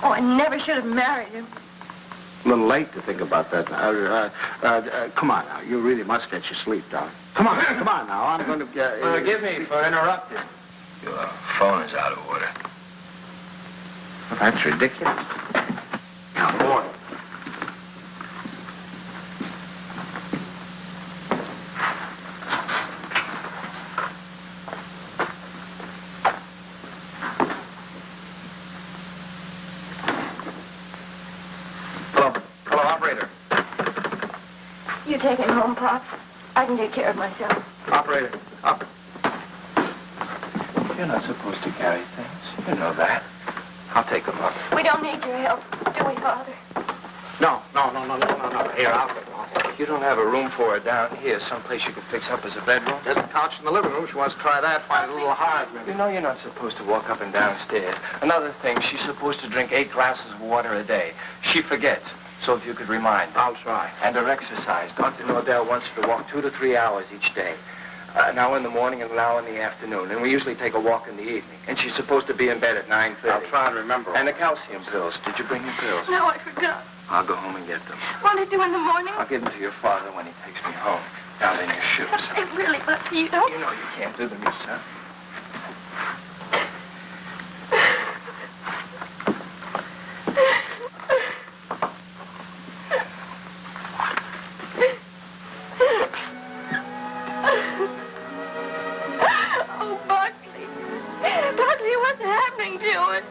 Speaker 8: Oh, I never should have married him.
Speaker 1: A little late to think about that. Come on now. You really must get your sleep, darling. Come on now. I'm going to...
Speaker 6: Forgive me for interrupting. Your phone is out of order.
Speaker 1: Well, that's ridiculous. Now, boy.
Speaker 6: Hello, operator.
Speaker 8: You take him home, Pop. I can take care of myself.
Speaker 6: Operator, up. You're not supposed to carry things. You know that. I'll take them up.
Speaker 8: We don't need your help, do we, Father?
Speaker 1: No. Here, I'll
Speaker 6: You don't have a room for her down here, someplace you could fix up as a bedroom?
Speaker 1: There's a couch in the living room. She wants to try that. Find it a little hard, maybe.
Speaker 6: You know you're not supposed to walk up and down stairs. Another thing, she's supposed to drink 8 glasses of water a day. She forgets. So if you could remind her.
Speaker 1: I'll try.
Speaker 6: And her exercise. Dr. Nordell wants her to walk 2 to 3 hours each day. An hour in the morning and an hour in the afternoon. And we usually take a walk in the evening. And she's supposed to be in bed at 9:30.
Speaker 1: I'll try and remember.
Speaker 6: And the calcium pills. Did you bring your pills?
Speaker 8: No, I forgot.
Speaker 6: I'll go home and get them.
Speaker 8: Won't it do in the morning?
Speaker 6: I'll give them to your father when he takes me home. Down in your shoes.
Speaker 8: It really must be. You don't.
Speaker 6: You know you can't do them yourself.
Speaker 8: Oh, Buckley. Buckley, what's happening to it?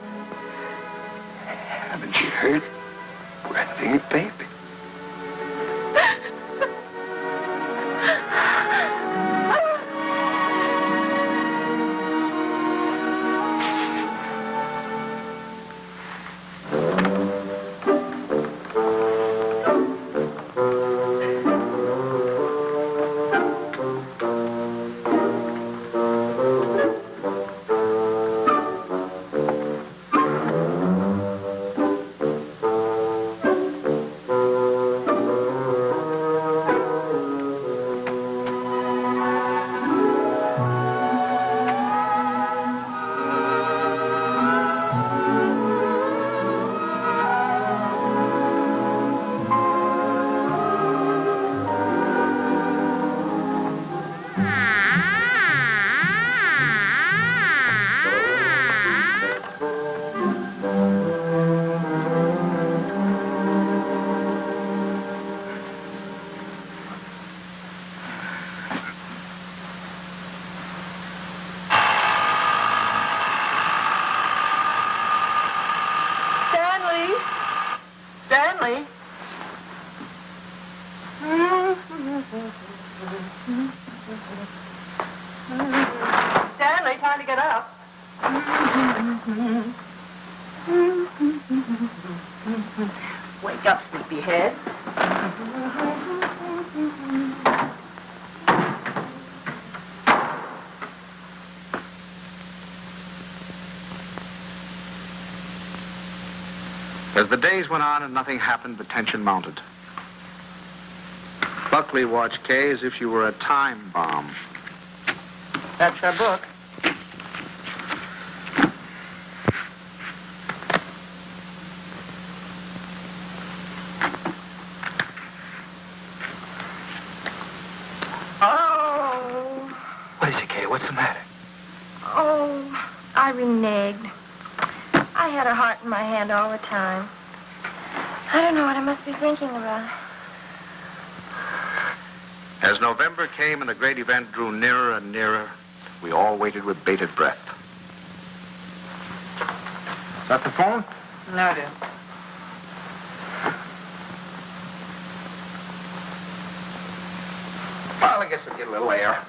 Speaker 6: Haven't you heard? We're having a baby.
Speaker 2: Stanley? Stanley, time to get up. Wake up, sleepyhead.
Speaker 1: As the days went on and nothing happened, the tension mounted. Buckley watched Kay as if she were a time bomb.
Speaker 2: That's her book.
Speaker 8: Oh.
Speaker 6: What is it, Kay? What's the matter?
Speaker 8: Oh, I reneged. I had her heart in my hand all the time. I don't know what I must be thinking about.
Speaker 1: As November came and the great event drew nearer and nearer, we all waited with bated breath. Is that the phone?
Speaker 2: No, dear.
Speaker 1: Well, I guess we'll get a little air.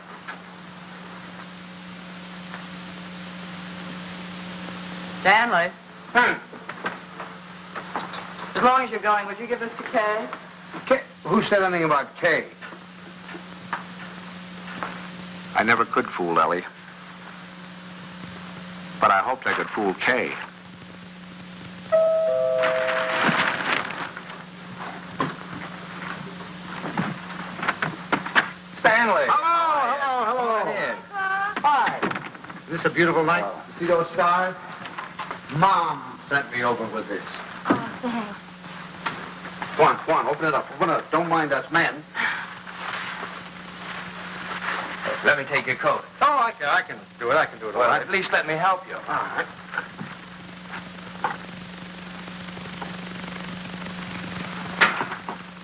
Speaker 2: Stanley. As long as you're going, would you give this to Kay?
Speaker 1: Kay? Who said anything about Kay? I never could fool Ellie. But I hoped I could fool Kay.
Speaker 6: Stanley.
Speaker 1: Hello.
Speaker 6: Come on in.
Speaker 1: Hi. Is this a beautiful night? See those stars? Mom sent me over with this.
Speaker 8: Oh, thanks.
Speaker 1: Come on, open it up. Don't mind us men.
Speaker 6: Let me take your coat.
Speaker 1: Oh, I can do it. I can do it all
Speaker 6: Well,
Speaker 1: right.
Speaker 6: at least let me help you.
Speaker 1: All right.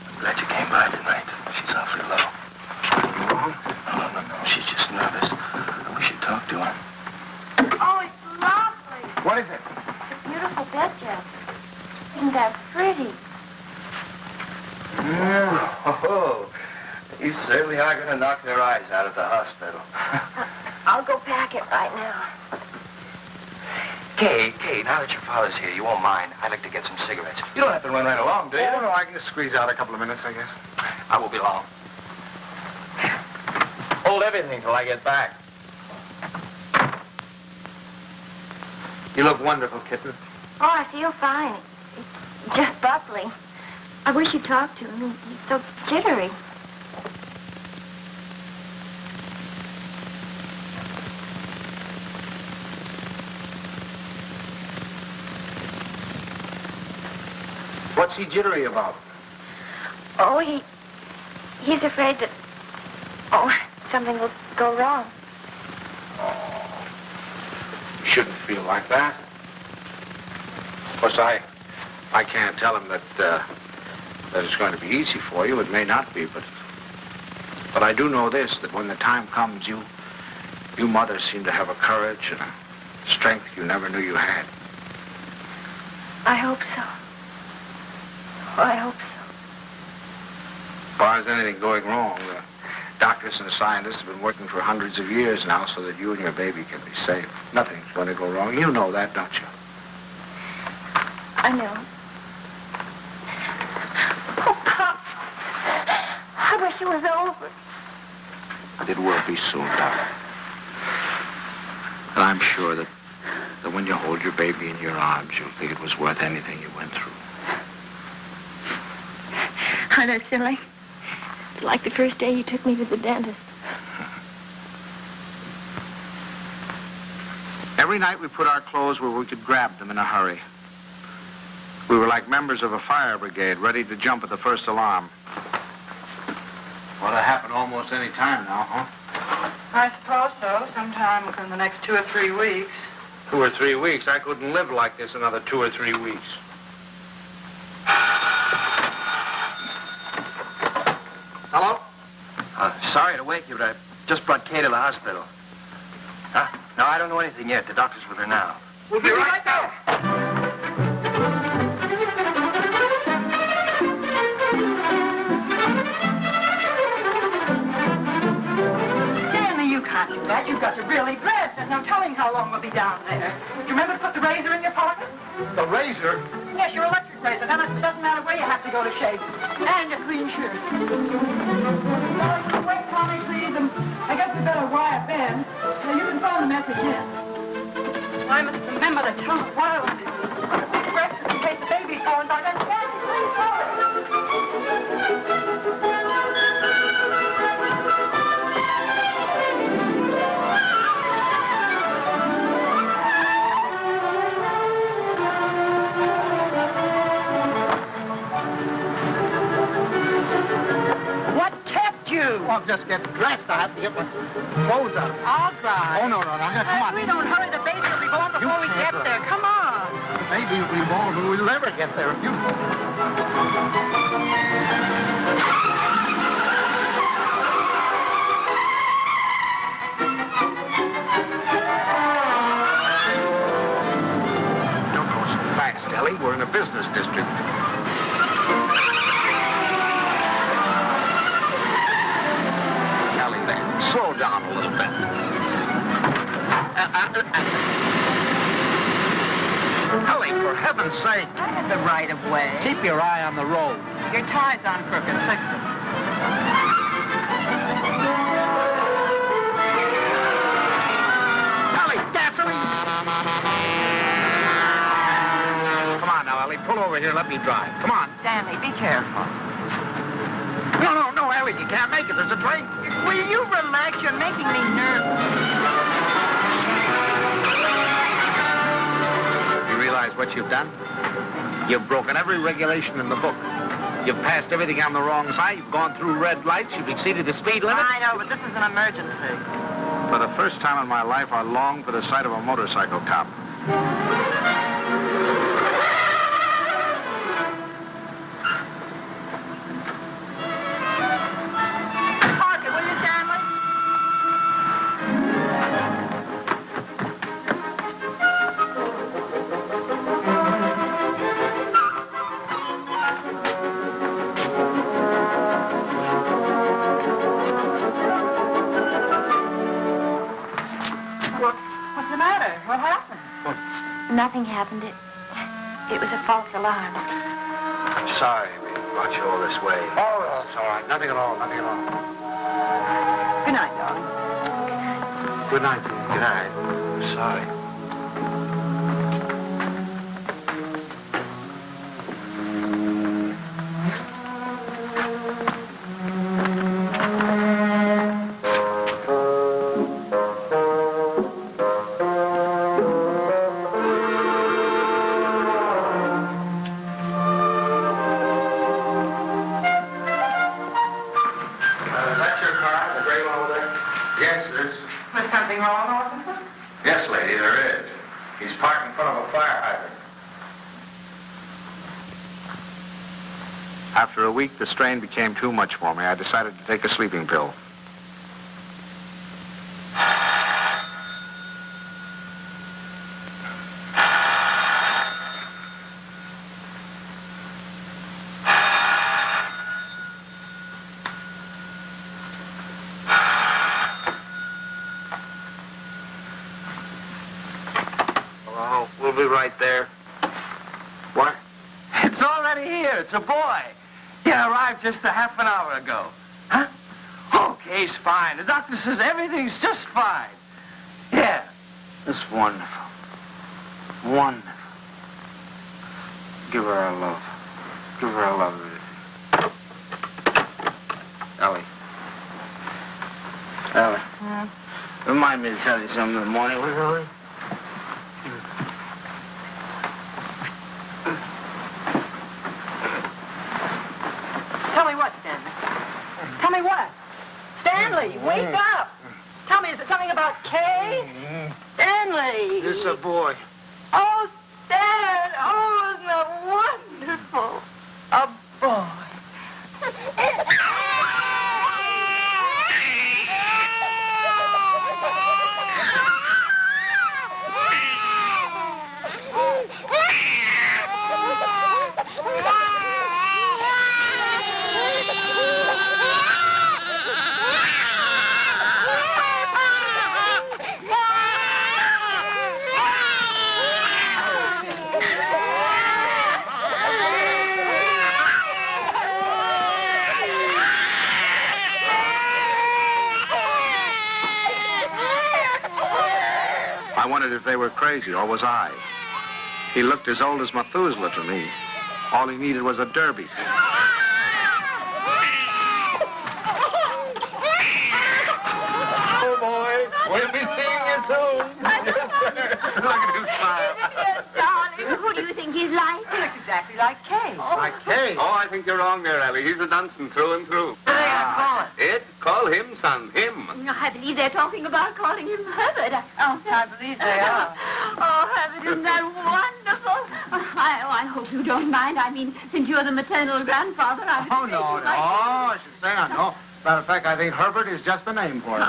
Speaker 6: I'm glad you came by tonight. She's awfully low. No. She's just nervous. I wish you'd talk to her.
Speaker 8: Oh, it's lovely.
Speaker 1: What is it?
Speaker 8: It's a beautiful bed jacket. Isn't that pretty?
Speaker 6: Oh, you certainly are going to knock their eyes out of the hospital.
Speaker 8: I'll go pack it right now.
Speaker 6: Kay, now that your father's here, you won't mind. I'd like to get some cigarettes. You don't have to run right along, do you?
Speaker 1: Oh, no, I can squeeze out a couple of minutes, I guess.
Speaker 6: I won't be long. Hold everything till I get back.
Speaker 1: You look wonderful, kitten.
Speaker 8: Oh, I feel fine. It's just Buckley. I wish you'd talk to him. He's so jittery.
Speaker 1: What's he jittery about?
Speaker 8: Oh, he's afraid that, something will go wrong.
Speaker 1: Oh, you shouldn't feel like that. Of course, I can't tell him that it's going to be easy for you. It may not be, but I do know this, that when the time comes, you mothers seem to have a courage and a strength you never knew you had.
Speaker 8: I hope so. Oh, I hope so.
Speaker 1: As far as anything going wrong, the doctors and the scientists have been working for hundreds of years now so that you and your baby can be safe. Nothing's going to go wrong. You know that, don't you?
Speaker 8: I know. Oh, Pop. I wish it was over.
Speaker 1: It will be soon, darling. And I'm sure that when you hold your baby in your arms, you'll think it was worth anything you went through.
Speaker 8: I know, silly. It's like the first day you took me to the dentist.
Speaker 1: Every night we put our clothes where we could grab them in a hurry. We were like members of a fire brigade, ready to jump at the first alarm. Ought to happen almost any time now, huh?
Speaker 2: I suppose so. Sometime within the next 2 or 3 weeks.
Speaker 1: 2 or 3 weeks? I couldn't live like this another 2 or 3 weeks. Hello?
Speaker 6: Sorry to wake you, but I just brought Kay to the hospital. Huh? No, I don't know anything yet. The doctor's with her now.
Speaker 1: We'll be right there.
Speaker 2: Stanley, you can't do that. You've got to really dress. There's no telling how long we'll be down there. Do you remember to put the razor in your pocket?
Speaker 1: The razor?
Speaker 2: Yes, your electric razor. Then it doesn't matter where you have to go to shave. And a clean shirt. Wait, Tommy, please. And I guess we better wire Ben. So you can phone the message in. I must remember to tell the wireless. Breakfast in case the baby's born by then. Stanley, please hurry.
Speaker 1: Well, just get dressed. I have to get my clothes on.
Speaker 2: I'll drive.
Speaker 1: Oh, no. Come on.
Speaker 2: We don't hurry. The baby will be born before we get there. Come on.
Speaker 1: The baby will be born, but we'll never get there. You... Don't go so fast, Ellie. We're in a business district. Slow down a little bit. Ellie, for heaven's sake.
Speaker 2: I had the right of way.
Speaker 1: Keep your eye on the road.
Speaker 2: Your tie's on crooked. Fix it.
Speaker 1: Ellie, gasoline! Come on now, Ellie. Pull over here. Let me drive. Come on.
Speaker 2: Stanley, be careful.
Speaker 1: No, Ellie. You can't make it. There's a train.
Speaker 2: Will you relax? You're making me nervous.
Speaker 1: You realize what you've done? You've broken every regulation in the book. You've passed everything on the wrong side. You've gone through red lights. You've exceeded the speed limit.
Speaker 2: I know, but this is an emergency.
Speaker 1: For the first time in my life, I long for the sight of a motorcycle cop.
Speaker 8: Nothing happened. It was a false alarm.
Speaker 6: I'm sorry we brought you all this way.
Speaker 1: Oh, it's all right. Nothing at all.
Speaker 2: Good night, darling.
Speaker 6: Good night. Good night. I'm sorry.
Speaker 3: on, officer?
Speaker 1: Yes, lady, there is. He's parked in front of a fire hydrant. After a week, the strain became too much for me. I decided to take a sleeping pill. Hello, we'll be right there. What?
Speaker 6: It's already here. It's a boy. He arrived just a half an hour ago. Huh? Okay, he's fine. The doctor says everything's just fine. Yeah.
Speaker 1: That's wonderful. Wonderful. Give her our love. Give her our love. Ellie. Ellie. Remind me to tell you something in the morning, will you, Ellie?
Speaker 2: Tell me what, Stanley? Tell me what? Stanley, wake up! Tell me, is it something about Kay? Stanley!
Speaker 1: This is a boy.
Speaker 2: Oh, Stan! Oh, isn't that wonderful? A boy.
Speaker 1: I wondered if they were crazy, or was I? He looked as old as Methuselah to me. All he needed was a derby.
Speaker 5: Oh, boy. We'll be seeing you soon. Look at him smile.
Speaker 4: Darling, who do you think he's like?
Speaker 2: He looks exactly like Kay.
Speaker 1: Like Kay.
Speaker 5: Oh, I think you're wrong there, Ellie. He's a Dunson through and through.
Speaker 2: What are they going to call him?
Speaker 5: Ed, call him, son. Him.
Speaker 4: I believe they're talking about calling him Herbert.
Speaker 2: Oh, I believe they are.
Speaker 4: Oh, Herbert, isn't that wonderful? I hope you don't mind. I mean, since you're the maternal grandfather, I would
Speaker 1: Oh,
Speaker 4: say
Speaker 1: no,
Speaker 4: you'd
Speaker 1: no.
Speaker 4: like to-
Speaker 1: Oh, I should say I know. Matter of fact, I think Herbert is just the name for it.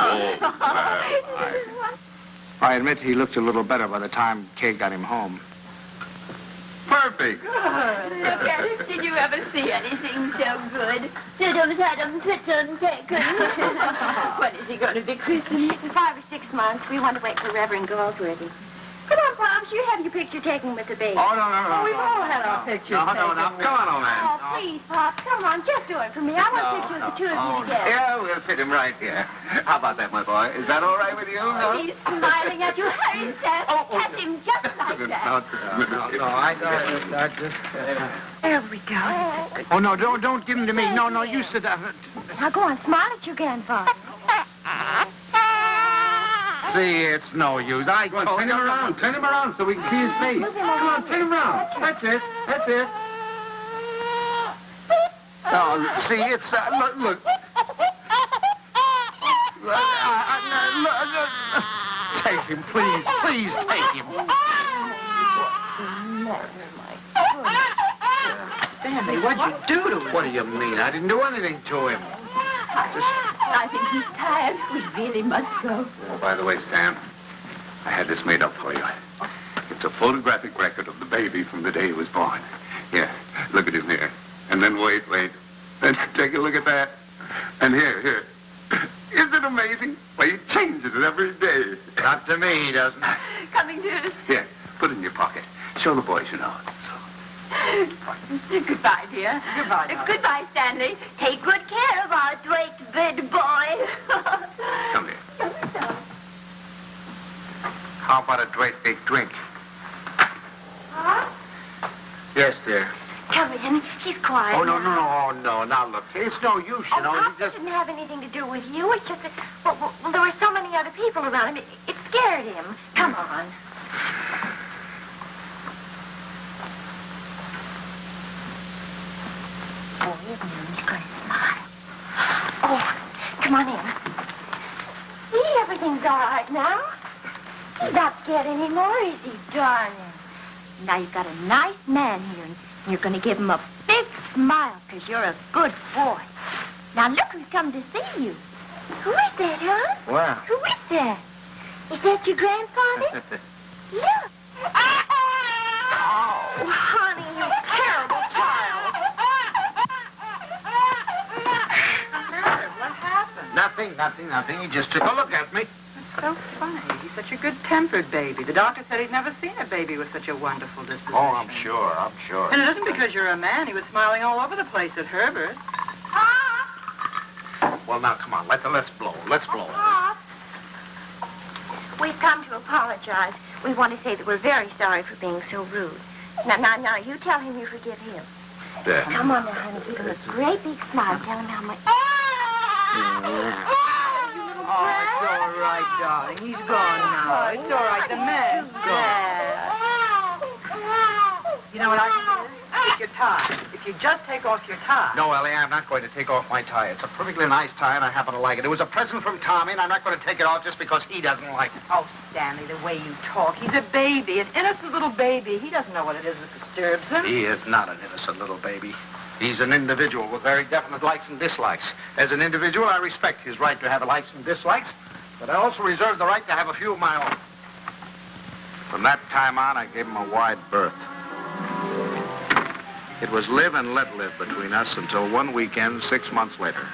Speaker 1: I admit he looked a little better by the time Kay got him home.
Speaker 5: Perfect.
Speaker 4: Look at it. Did you ever see anything so good? Tudum, taken. When is he going to be christened?
Speaker 8: In 5 or 6 months, we want to wait for Reverend Galsworthy. Come on, Pops, you have your picture taken with the baby.
Speaker 1: Oh, no, no, no.
Speaker 2: Oh, we've
Speaker 1: no,
Speaker 2: all
Speaker 1: no,
Speaker 2: had our
Speaker 1: no.
Speaker 2: pictures
Speaker 1: No, no, no.
Speaker 2: taken.
Speaker 1: Come on, old man.
Speaker 8: Oh, please, Pops, come on, just do it for me. I want pictures of the two of you together.
Speaker 5: Yeah, we'll fit him right here. How about that, my boy? Is that all right with you? No?
Speaker 4: He's smiling at you. Hurry, Seth. Have him just like that.
Speaker 1: No, I just...
Speaker 8: There we go.
Speaker 1: Oh, no, don't give him to me. No, you sit down.
Speaker 8: Now go on, smile at your grandfather.
Speaker 1: See, it's no use. I
Speaker 5: Go on,
Speaker 1: told
Speaker 5: turn him around. Turn him around so we can see his face. Come on, turn him around. That's it. That's it.
Speaker 1: Oh, see, it's... look. Take him, please. Please take him.
Speaker 2: Stanley, what'd you do to him?
Speaker 1: What do you mean? I didn't do anything to him.
Speaker 4: I think he's tired. We really must go.
Speaker 5: Oh, by the way, Stan, I had this made up for you. It's a photographic record of the baby from the day he was born. Here, look at him here. And then wait. And take a look at that. And here. Isn't it amazing? Why, he changes it every day.
Speaker 1: Not to me, he doesn't.
Speaker 4: Coming to...
Speaker 5: Here, put it in your pocket. Show the boys you know it.
Speaker 4: Goodbye, dear.
Speaker 2: Goodbye, darling.
Speaker 4: Goodbye, Stanley. Take good care of our great big boy.
Speaker 5: Come here.
Speaker 1: How about a great big drink?
Speaker 8: Huh?
Speaker 1: Yes, dear.
Speaker 8: Come in. He's quiet.
Speaker 1: Oh, no. Now, look, it's no use, you
Speaker 8: Oh,
Speaker 1: know.
Speaker 8: Pops
Speaker 1: He just...
Speaker 8: didn't have anything to do with you. It's just that, well, there were so many other people around him. It scared him. Come on. Oh, isn't he? He's going to smile. Oh, come on in. See, everything's all right now.
Speaker 4: He's not scared anymore, is he, darling? Now you've got a nice man here, and you're going to give him a big smile because you're a good boy. Now look who's come to see you. Who is that, huh?
Speaker 1: Well.
Speaker 4: Who is that? Is that your grandfather? Look. Oh, honey, you terrible child.
Speaker 2: What happened?
Speaker 1: Nothing. He just took a look at me.
Speaker 2: It's so funny. He's such a good-tempered baby. The doctor said he'd never seen a baby with such a wonderful disposition.
Speaker 1: Oh, I'm sure.
Speaker 2: And it isn't because you're a man. He was smiling all over the place at Herbert.
Speaker 1: Well, now, come on. Let's blow.
Speaker 4: We've come to apologize. We want to say that we're very sorry for being so rude. Now, you tell him you forgive him.
Speaker 1: There.
Speaker 4: Come on now, honey. Give him a great big smile. Tell him how much...
Speaker 2: Oh, it's all right, darling. He's gone now. It's all right. The man's gone. You know what I can do? Take your tie. If you just take off your tie.
Speaker 1: No, Ellie, I'm not going to take off my tie. It's a perfectly nice tie, and I happen to like it. It was a present from Tommy, and I'm not going to take it off just because he doesn't like it.
Speaker 2: Oh, Stanley, the way you talk. He's a baby, an innocent little baby. He doesn't know what it is that disturbs him.
Speaker 1: He is not an innocent little baby. He's an individual with very definite likes and dislikes. As an individual, I respect his right to have likes and dislikes, but I also reserve the right to have a few of my own. From that time on, I gave him a wide berth. It was live and let live between us until one weekend 6 months later.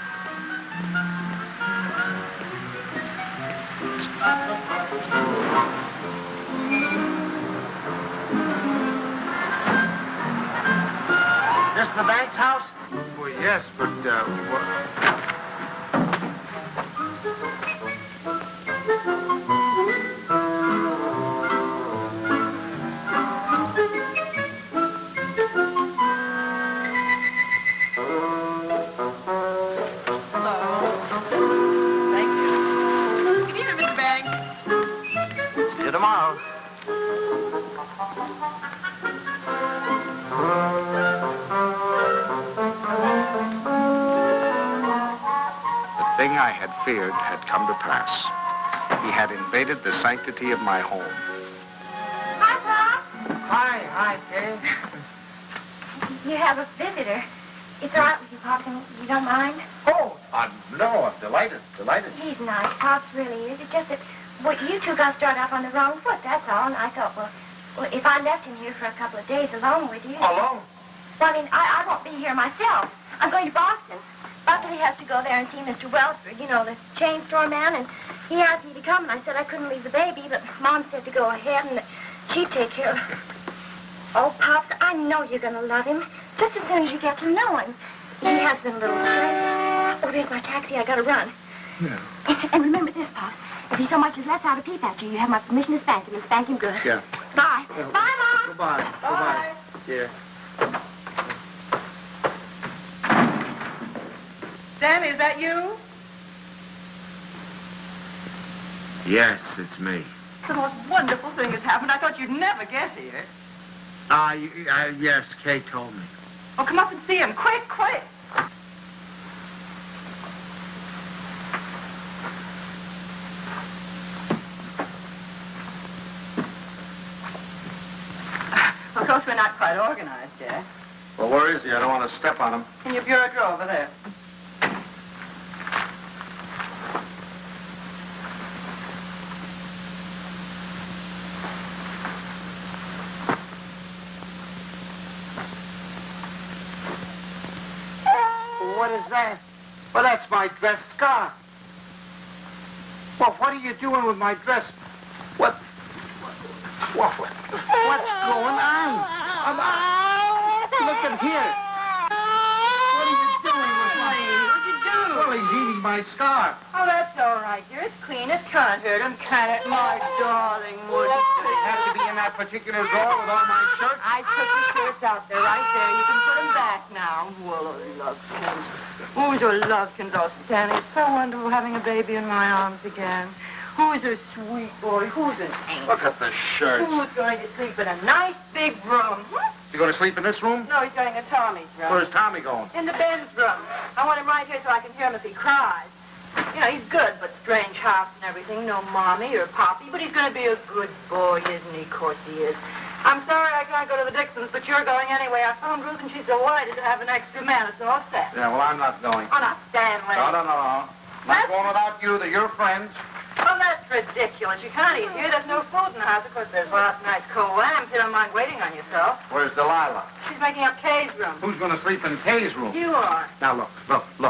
Speaker 7: This the Banks house?
Speaker 1: Well, yes, but, I had feared had come to pass. He had invaded the sanctity of my home.
Speaker 4: Hi, Pop.
Speaker 7: Hi, Kay.
Speaker 4: You have a visitor. It's all right with you, Pop. You don't mind?
Speaker 1: Oh, no, I'm delighted.
Speaker 4: He's nice. Pop's really is. It's just that you two got started off on the wrong foot, that's all. And I thought, well, if I left him here for a couple of days alone with you...
Speaker 1: Alone?
Speaker 4: Well, I mean, I won't be here myself. I'm going to Boston. Buckley has to go there and see Mr. Wellsford, you know, the chain store man, and he asked me to come, and I said I couldn't leave the baby, but Mom said to go ahead, and that she'd take care of him. Oh, Pops, I know you're going to love him, just as soon as you get to know him. He has been a little stressed. Oh, there's my taxi. I got to run.
Speaker 1: Yeah.
Speaker 4: And remember this, Pops. If he so much as lets out a peep at you, you have my permission to spank him, and spank him good.
Speaker 1: Yeah.
Speaker 4: Bye. Bye, Mom.
Speaker 1: Goodbye.
Speaker 2: Bye.
Speaker 1: Yeah.
Speaker 2: Stanley, is that you?
Speaker 1: Yes, it's me.
Speaker 2: The most wonderful thing has happened. I thought you'd never get here.
Speaker 1: Yes, Kay told me.
Speaker 2: Oh, come up and see him. Quick. Of course, we're not quite organized yet.
Speaker 1: Well, where is he? I don't want to step on him.
Speaker 2: In your bureau drawer over there.
Speaker 7: What is that? Well, that's my dress scarf. Well, what are you doing with my dress? What's going on? Look at here. What are you doing with my...
Speaker 2: What'd you do?
Speaker 1: Well, he's eating my scarf.
Speaker 2: Oh, that's all right, dear. It's clean. It can't hurt him, can it, my darling? Wouldn't
Speaker 1: Does it
Speaker 2: it?
Speaker 1: have to be in that particular drawer with all my shirts?
Speaker 2: I took the shirts out there, right there. You can put them back now. Well, lovekins. Who's a lovekins? Oh, Stanley, it's so wonderful having a baby in my arms again. Who's a sweet boy? Who's an angel?
Speaker 1: Look at the shirts.
Speaker 2: Who's going to sleep in a nice big room?
Speaker 1: You going to sleep in this room?
Speaker 2: No, he's going to Tommy's room.
Speaker 1: Where's Tommy going?
Speaker 2: In the Ben's room. I want him right here so I can hear him if he cries. You know, he's good, but strange house and everything. No mommy or poppy, but he's going to be a good boy, isn't he? Of course he is. I'm sorry I can't go to the Dixons, but you're going anyway. I phoned Ruth, and she's delighted to have an extra man. It's all set.
Speaker 1: Yeah, well, I'm not going.
Speaker 2: Oh, not Stanley.
Speaker 1: No. Not going without you. They're your friends.
Speaker 2: Oh, that's ridiculous. You can't eat here. There's no food in the house. Of course, there's lots of nice cold lamb if you don't mind waiting on yourself.
Speaker 1: Where's Delilah?
Speaker 2: She's making up Kay's room.
Speaker 1: Who's going to sleep in Kay's room?
Speaker 2: You are.
Speaker 1: Now, look.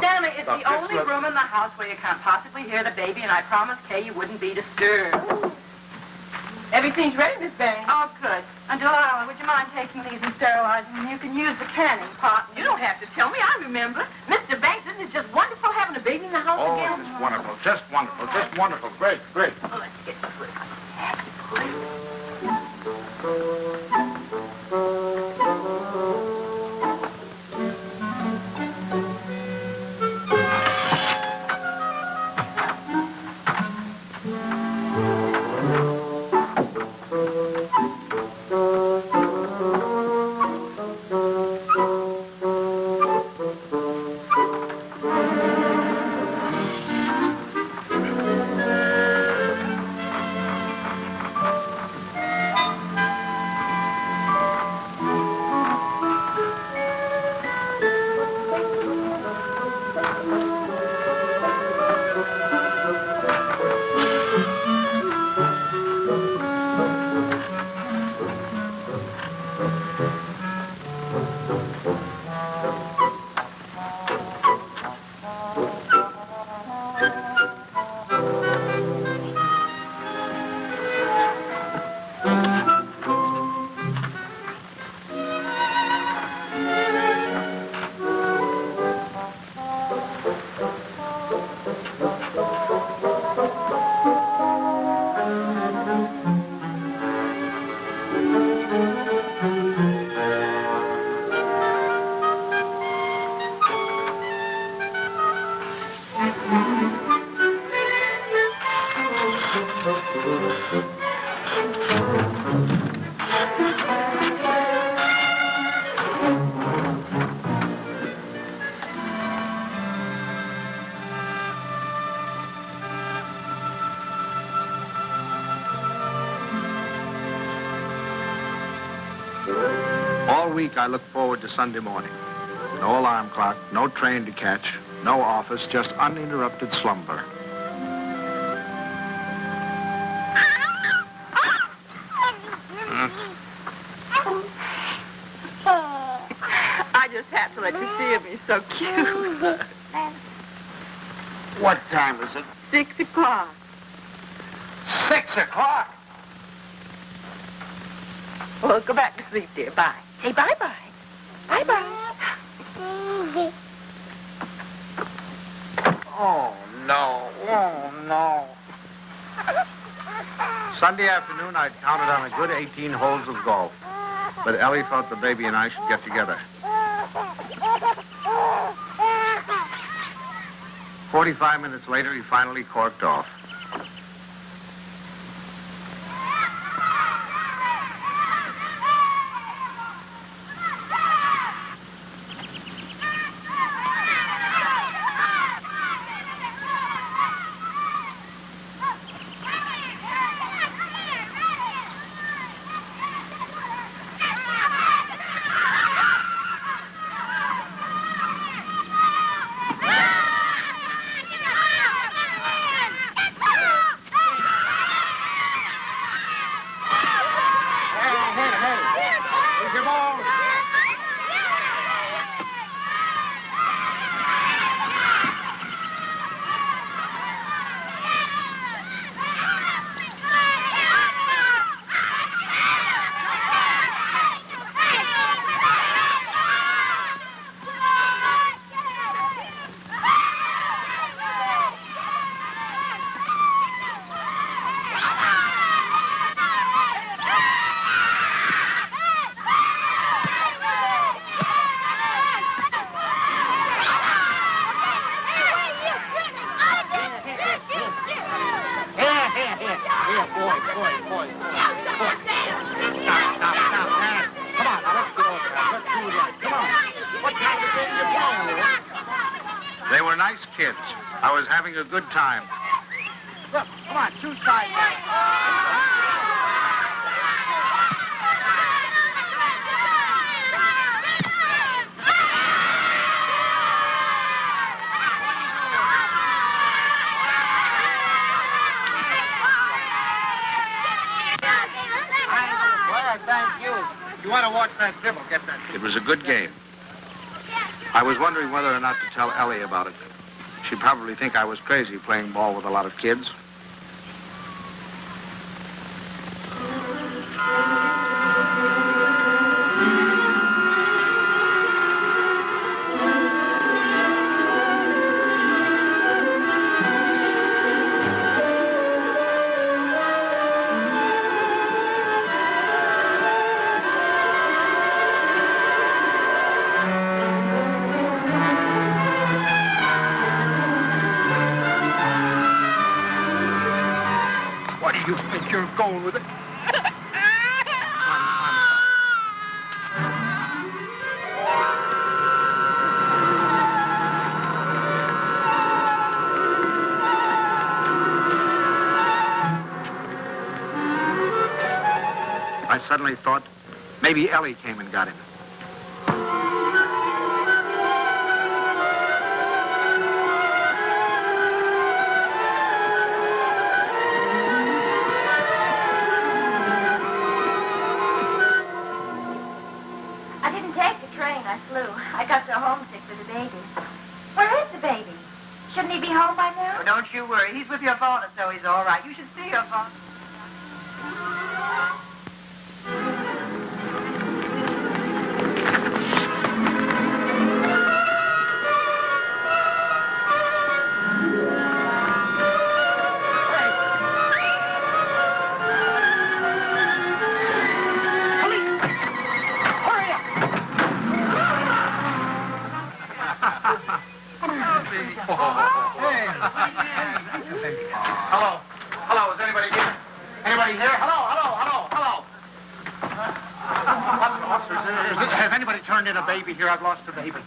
Speaker 2: Stanley, it's
Speaker 1: Look,
Speaker 2: the only room in the house where you can't possibly hear the baby, and I promised Kay you wouldn't be disturbed.
Speaker 8: Everything's ready, Miss Banks.
Speaker 2: Oh, good. And Delilah, would you mind taking these and sterilizing them? You can use the canning pot.
Speaker 8: You don't have to tell me. I remember. Mr. Banks, isn't it just wonderful having a baby in the house
Speaker 1: Oh,
Speaker 8: again?
Speaker 1: it's wonderful. Just wonderful. Just wonderful. Great.
Speaker 8: Oh, let's get the foot.
Speaker 1: All week I look forward to Sunday morning. No alarm clock, no train to catch, no office, just uninterrupted slumber.
Speaker 2: I just had to let you see him. He's so cute.
Speaker 7: What time is it?
Speaker 2: 6 o'clock.
Speaker 7: 6 o'clock.
Speaker 2: Well, go back to sleep, dear. Bye.
Speaker 8: Say bye-bye. Bye-bye.
Speaker 7: Oh, no.
Speaker 1: Sunday afternoon, I'd counted on a good 18 holes of golf. But Ellie thought the baby and I should get together. 45 minutes later, he finally corked off. I was having a good time.
Speaker 7: Look, come on, two sides. Thank you. You want to watch that dribble? Get that.
Speaker 1: It was a good game. I was wondering whether or not to tell Ellie about it. She'd probably think I was crazy playing ball with a lot of kids.
Speaker 7: You think you're going with it?
Speaker 1: I suddenly thought maybe Ellie came and got him.
Speaker 4: I got so homesick for the baby. Where is the baby? Shouldn't he be home by now?
Speaker 2: Oh, don't you worry. He's with your father, so he's all right. You should see your father.
Speaker 7: Hello, is anybody here? Anybody here? Hello. Officers, has anybody turned in a baby here? I've lost a baby.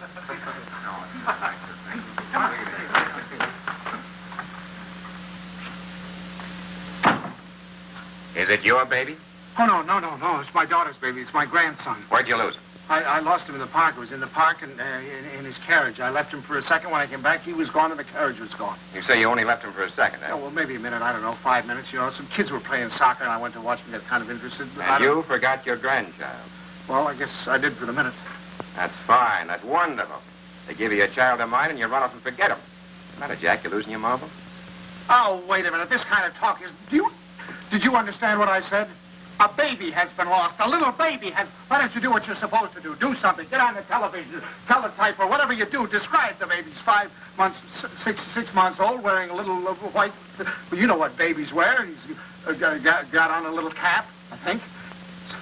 Speaker 5: Is it your baby?
Speaker 7: Oh, no. It's my daughter's baby. It's my grandson.
Speaker 5: Where'd you lose him?
Speaker 7: I lost him in the park. I was in the park and in his carriage. I left him for a second. When I came back, he was gone and the carriage was gone.
Speaker 5: You say you only left him for a second, eh?
Speaker 7: Oh, well, maybe a minute. I don't know, 5 minutes. You know, some kids were playing soccer, and I went to watch them, get kind of interested.
Speaker 5: And you forgot your grandchild.
Speaker 7: Well, I guess I did for the minute.
Speaker 5: That's fine. That's wonderful. They give you a child of mine, and you run off and forget him. What's the matter, Jack? You losing your marbles?
Speaker 7: Oh, wait a minute. This kind of talk is... Did you understand what I said? A baby has been lost. A little baby has... Why don't you do what you're supposed to do? Do something. Get on the television. Teletype or whatever you do. Describe the baby. He's 5 months, 6 months old, wearing a little white... Well, you know what babies wear. He's got on a little cap, I think.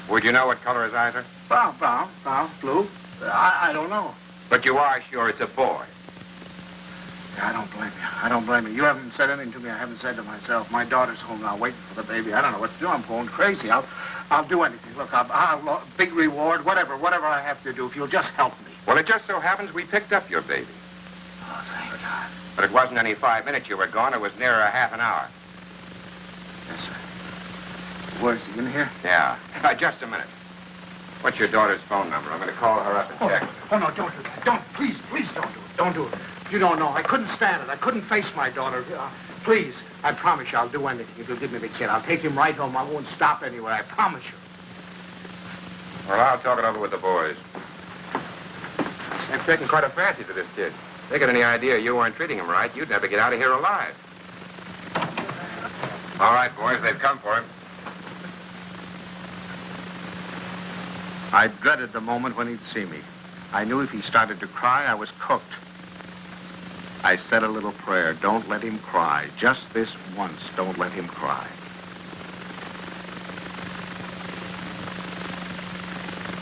Speaker 5: Would you know what color his eyes are?
Speaker 7: Brown, blue. I don't know.
Speaker 5: But you are sure it's a boy.
Speaker 7: Yeah, I don't blame you. You haven't said anything to me I haven't said to myself. My daughter's home now waiting for the baby. I don't know what to do. I'm going crazy. I'll do anything. Look, I'll big reward, whatever I have to do, if you'll just help me.
Speaker 5: Well, it just so happens we picked up your baby.
Speaker 7: Oh, thank God.
Speaker 5: But it wasn't any 5 minutes you were gone. It was nearer a half an hour.
Speaker 7: Yes, sir. Where's he, in here?
Speaker 5: Yeah. Just a minute. What's your daughter's phone number? I'm going to call her up and check.
Speaker 7: Oh, no, don't do that. Please don't do it. Don't do it. You don't know. I couldn't stand it. I couldn't face my daughter. Please, I promise you I'll do anything if you'll give me the kid. I'll take him right home. I won't stop anywhere. I promise you.
Speaker 5: Well, I'll talk it over with the boys. They've taken quite a fancy to this kid. If they got any idea you weren't treating him right, you'd never get out of here alive. All right, boys, they've come for him.
Speaker 1: I dreaded the moment when he'd see me. I knew if he started to cry, I was cooked. I said a little prayer. Don't let him cry. Just this once, don't let him cry.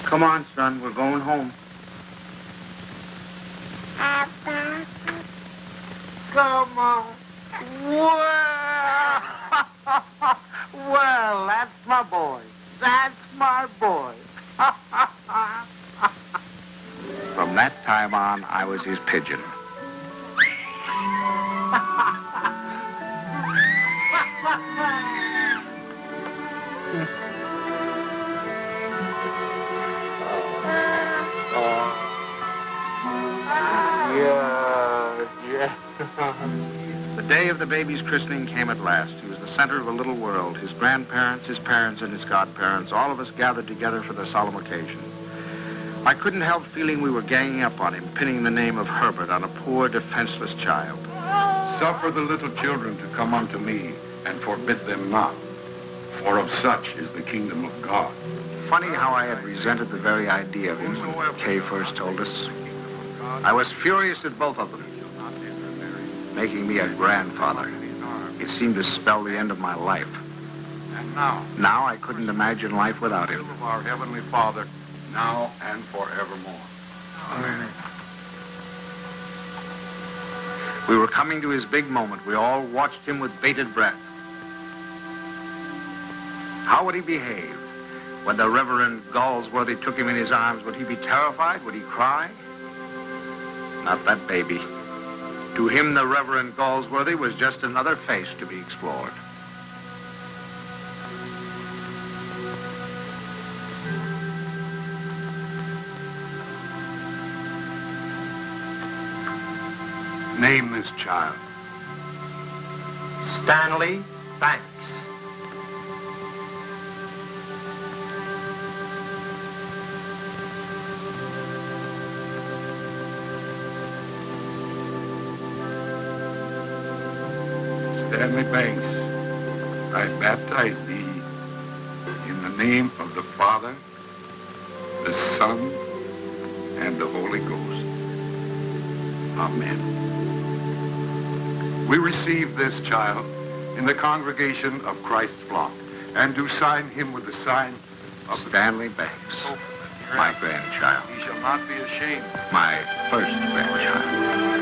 Speaker 1: Come on, son. We're going home.
Speaker 8: Papa.
Speaker 7: Come on. Well, that's my boy. That's my boy.
Speaker 1: From that time on, I was his pigeon. The day of the baby's christening came at last. He was the center of a little world. His grandparents, his parents, and his godparents, all of us gathered together for the solemn occasion. I couldn't help feeling we were ganging up on him, pinning the name of Herbert on a poor, defenseless child.
Speaker 5: Suffer the little children to come unto me, and forbid them not, for of such is the kingdom of God.
Speaker 1: Funny how I had resented the very idea of him when Kay first told us. I was furious at both of them. Making me a grandfather. It seemed to spell the end of my life.
Speaker 5: And
Speaker 1: Now I couldn't imagine life without him.
Speaker 5: of our Heavenly Father, now and forevermore.
Speaker 1: We were coming to his big moment. We all watched him with bated breath. How would he behave? When the Reverend Galsworthy took him in his arms, would he be terrified? Would he cry? Not that baby. To him, the Reverend Galsworthy was just another face to be explored.
Speaker 5: Name this child.
Speaker 6: Stanley Banks.
Speaker 5: Stanley Banks, I baptize thee in the name of the Father, the Son, and the Holy Ghost. Amen. We receive this child in the congregation of Christ's flock, and do sign him with the sign of
Speaker 1: Stanley Banks, my grandchild.
Speaker 5: He shall not be ashamed.
Speaker 1: My first grandchild.